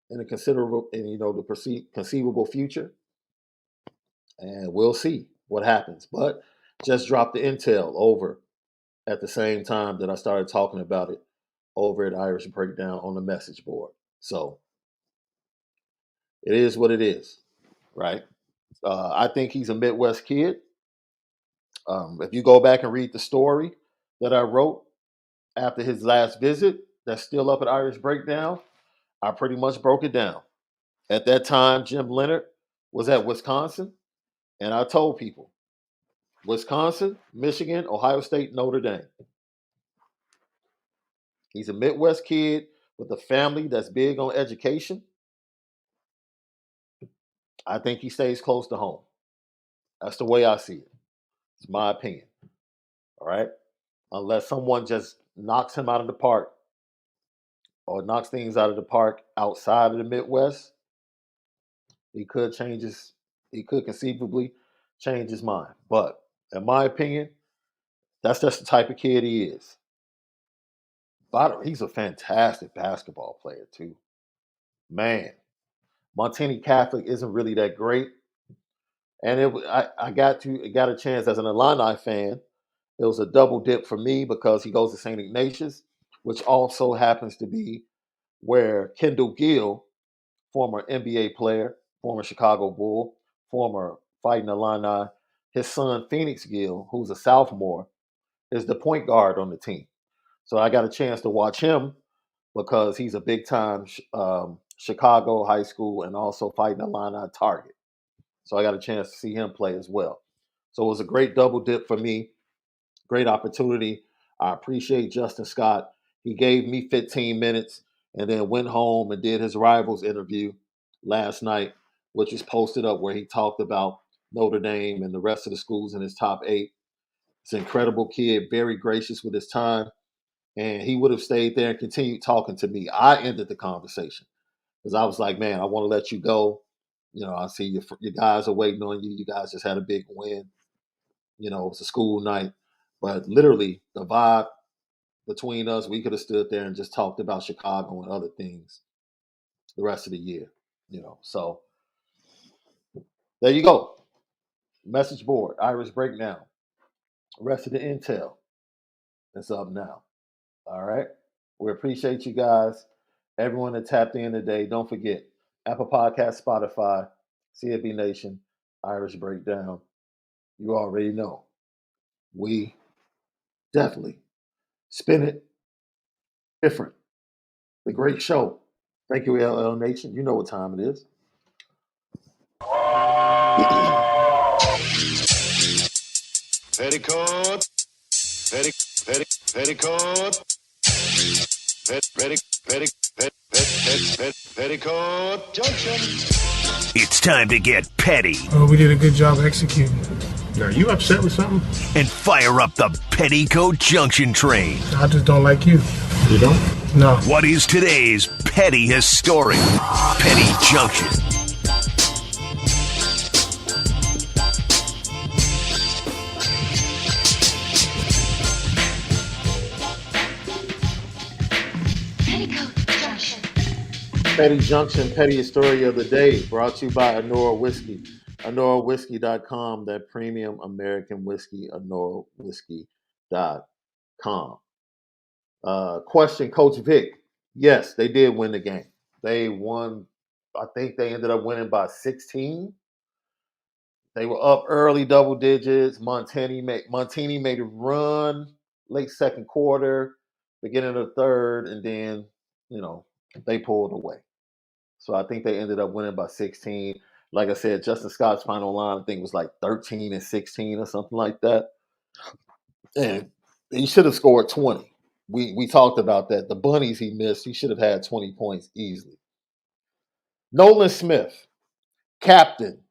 in a considerable, in the conceivable future, and we'll see what happens. But just drop the intel over at the same time that I started talking about it over at Irish Breakdown on the message board. So it is what it is, right? I think he's a Midwest kid. If you go back and read the story that I wrote after his last visit, that's still up at Irish Breakdown, I pretty much broke it down. At that time, Jim Leonard was at Wisconsin, and I told people Wisconsin, Michigan, Ohio State, Notre Dame. He's a Midwest kid with a family that's big on education. I think he stays close to home. That's the way I see it. It's my opinion. All right. Unless someone just knocks him out of the park or knocks things out of the park outside of the Midwest, he could conceivably change his mind. But in my opinion, that's just the type of kid he is. He's a fantastic basketball player too. Man, Montini Catholic isn't really that great, and I got a chance as an Illini fan. It was a double dip for me because he goes to St. Ignatius, which also happens to be where Kendall Gill, former NBA player, former Chicago Bull, former Fighting Illini, his son Phoenix Gill, who's a sophomore, is the point guard on the team. So I got a chance to watch him because he's a big time Chicago high school and also Fighting Illini target. So I got a chance to see him play as well. So it was a great double dip for me. Great opportunity. I appreciate Justin Scott. He gave me 15 minutes and then went home and did his rivals interview last night, which was posted up where he talked about Notre Dame and the rest of the schools in his top 8. He's an incredible kid, very gracious with his time, and he would have stayed there and continued talking to me. I ended the conversation because I was like, man, I want to let you go. I see your guys are waiting on you. You guys just had a big win. It was a school night. But literally, the vibe between us, we could have stood there and just talked about Chicago and other things the rest of the year. So there you go. Message board, Irish Breakdown. The rest of the intel is up now. All right. We appreciate you guys. Everyone that tapped in today. Don't forget Apple Podcast, Spotify, CFB Nation, Irish Breakdown. You already know. We definitely spin it different. The great show. Thank you, LL Nation. You know what time it is. Petticoat. Petticoat. Petticoat Junction. It's time to get petty. Oh, we did a good job executing. Are you upset with something? And fire up the Petticoat Junction train. I just don't like you. You don't? No. What is today's petty historic Petty Junction? Petticoat Junction. Petty Junction, Petty Story of the Day, brought to you by Onora Whiskey. OnoraWhiskey.com, that premium American whiskey, OnoraWhiskey.com. Question, Coach Vic. Yes, they did win the game. They won, I think they ended up winning by 16. They were up early double digits. Montini made a run late second quarter, beginning of the third, and then, they pulled away. So I think they ended up winning by 16. Like I said, Justin Scott's final line, I think, was like 13 and 16 or something like that. And he should have scored 20. We talked about that. The bunnies he missed, he should have had 20 points easily. Nolan Smith, captain,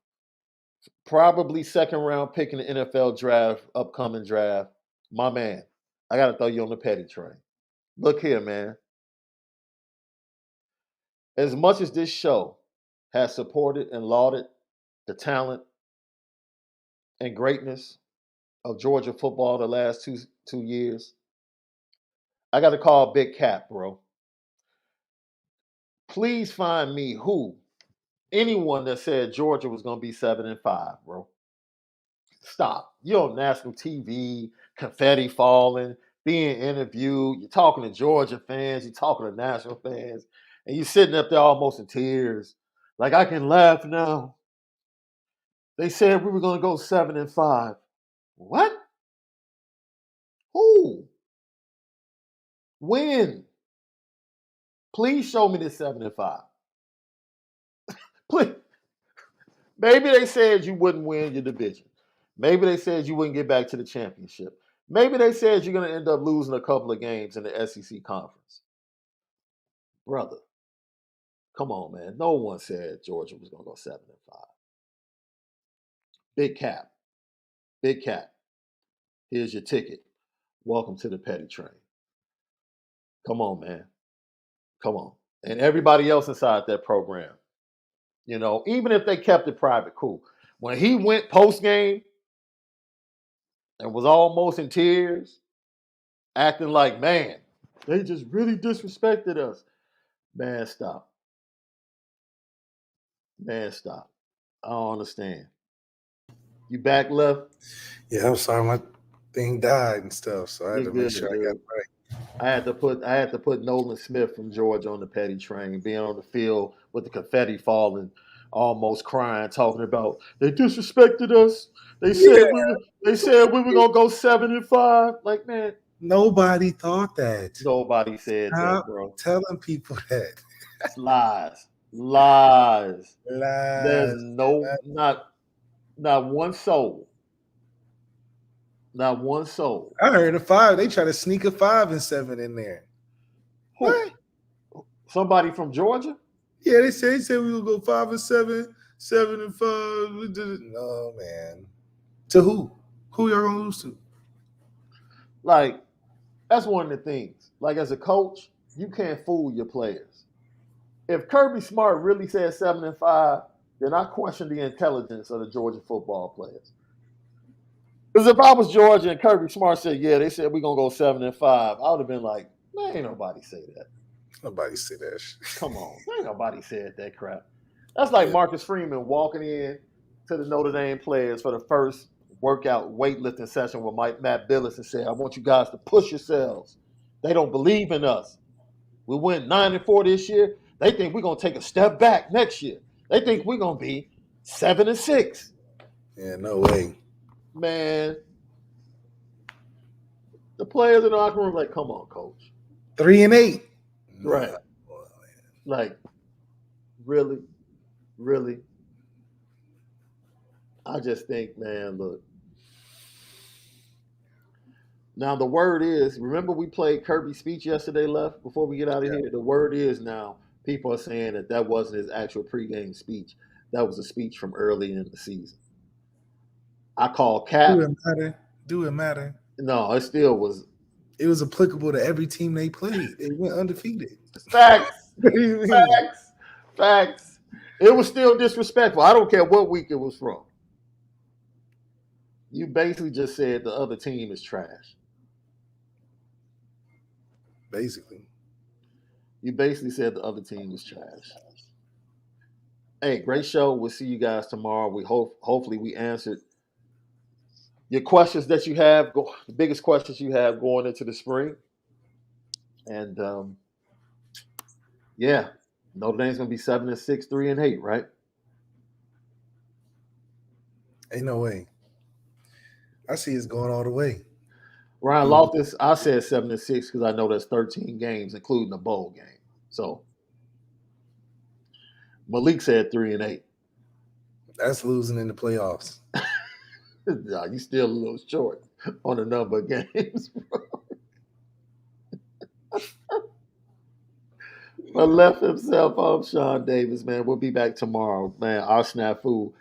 probably second round pick in the NFL draft, upcoming draft. My man, I got to throw you on the petty train. Look here, man. As much as this show has supported and lauded the talent and greatness of Georgia football the last two years, I got to call Big Cap, bro. Please find me anyone that said Georgia was going to be 7-5, bro. Stop. You're on national TV, confetti falling, being interviewed. You're talking to Georgia fans. You're talking to national fans. And you're sitting up there almost in tears. Like, I can laugh now. They said we were going to go 7-5. What? Who? When? Please show me this 7-5. Please. Maybe they said you wouldn't win your division. Maybe they said you wouldn't get back to the championship. Maybe they said you're going to end up losing a couple of games in the SEC conference. Brother, come on, man. No one said Georgia was going to go 7-5. Big Cap. Big Cap. Here's your ticket. Welcome to the petty train. Come on, man. Come on. And everybody else inside that program, even if they kept it private, cool. When he went post game and was almost in tears, acting like, man, they just really disrespected us. Man, stop. Man, stop. I don't understand. You back, Left? Yeah, I'm sorry, my thing died and stuff, so I had to make sure I got it right. I had to put Nolan Smith from Georgia on the petty train, being on the field with the confetti falling, almost crying, talking about they disrespected us. They said we were gonna go 7-5. Like, man, Nobody thought that. nobody said that, bro. Telling people that. It's lies. Lies. There's Lies. not one soul. Not one soul. I heard a 5. They try to sneak a 5 and 7 in there. Who? What? Somebody from Georgia? Yeah, they said we would go 5-7, 7-5. We did it. No, man. To who? Who y'all gonna lose to? Like, that's one of the things. Like, as a coach, you can't fool your players. If Kirby Smart really said 7-5, then I question the intelligence of the Georgia football players. Because if I was Georgia and Kirby Smart said, yeah, they said we're going to go 7-5, I would have been like, man, ain't nobody say that. Nobody said that shit. Come on. Ain't nobody said that crap. That's like Marcus Freeman walking in to the Notre Dame players for the first workout weightlifting session with Matt Billis and said, I want you guys to push yourselves. They don't believe in us. We went 9-4 this year. They think we're going to take a step back next year. They think we're going to be 7-6. Yeah, no way. Man, the players in the locker room like, come on, coach. 3-8. Right. Like, really? Really? I just think, man, look. Now, the word is, remember we played Kirby's speech yesterday, Left, before we get out of here? The word is now, people are saying that wasn't his actual pregame speech. That was a speech from early in the season. I call Cap. Do it matter? No, it still was. It was applicable to every team they played. They went undefeated. Facts. Facts. It was still disrespectful. I don't care what week it was from. You basically just said the other team is trash. Basically. You basically said the other team was trash. Hey, great show. We'll see you guys tomorrow. We hopefully we answered your questions that you have, the biggest questions you have going into the spring. And yeah, Notre Dame's gonna be 7-6, 3-8, right? Ain't no way. I see it's going all the way. Ryan Loftus, I said 7-6 because I know that's 13 games, including a bowl game. So Malik said 3-8. That's losing in the playoffs. Nah, you still a little short on the number of games, bro. But left himself off Shaun Davis, man. We'll be back tomorrow, man. Our snafu.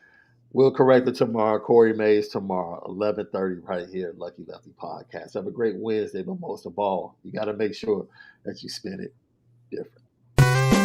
We'll correct it tomorrow. Corey Mays tomorrow, 11:30, right here, Lucky Lefty Podcast. Have a great Wednesday, but most of all, you got to make sure that you spend it different.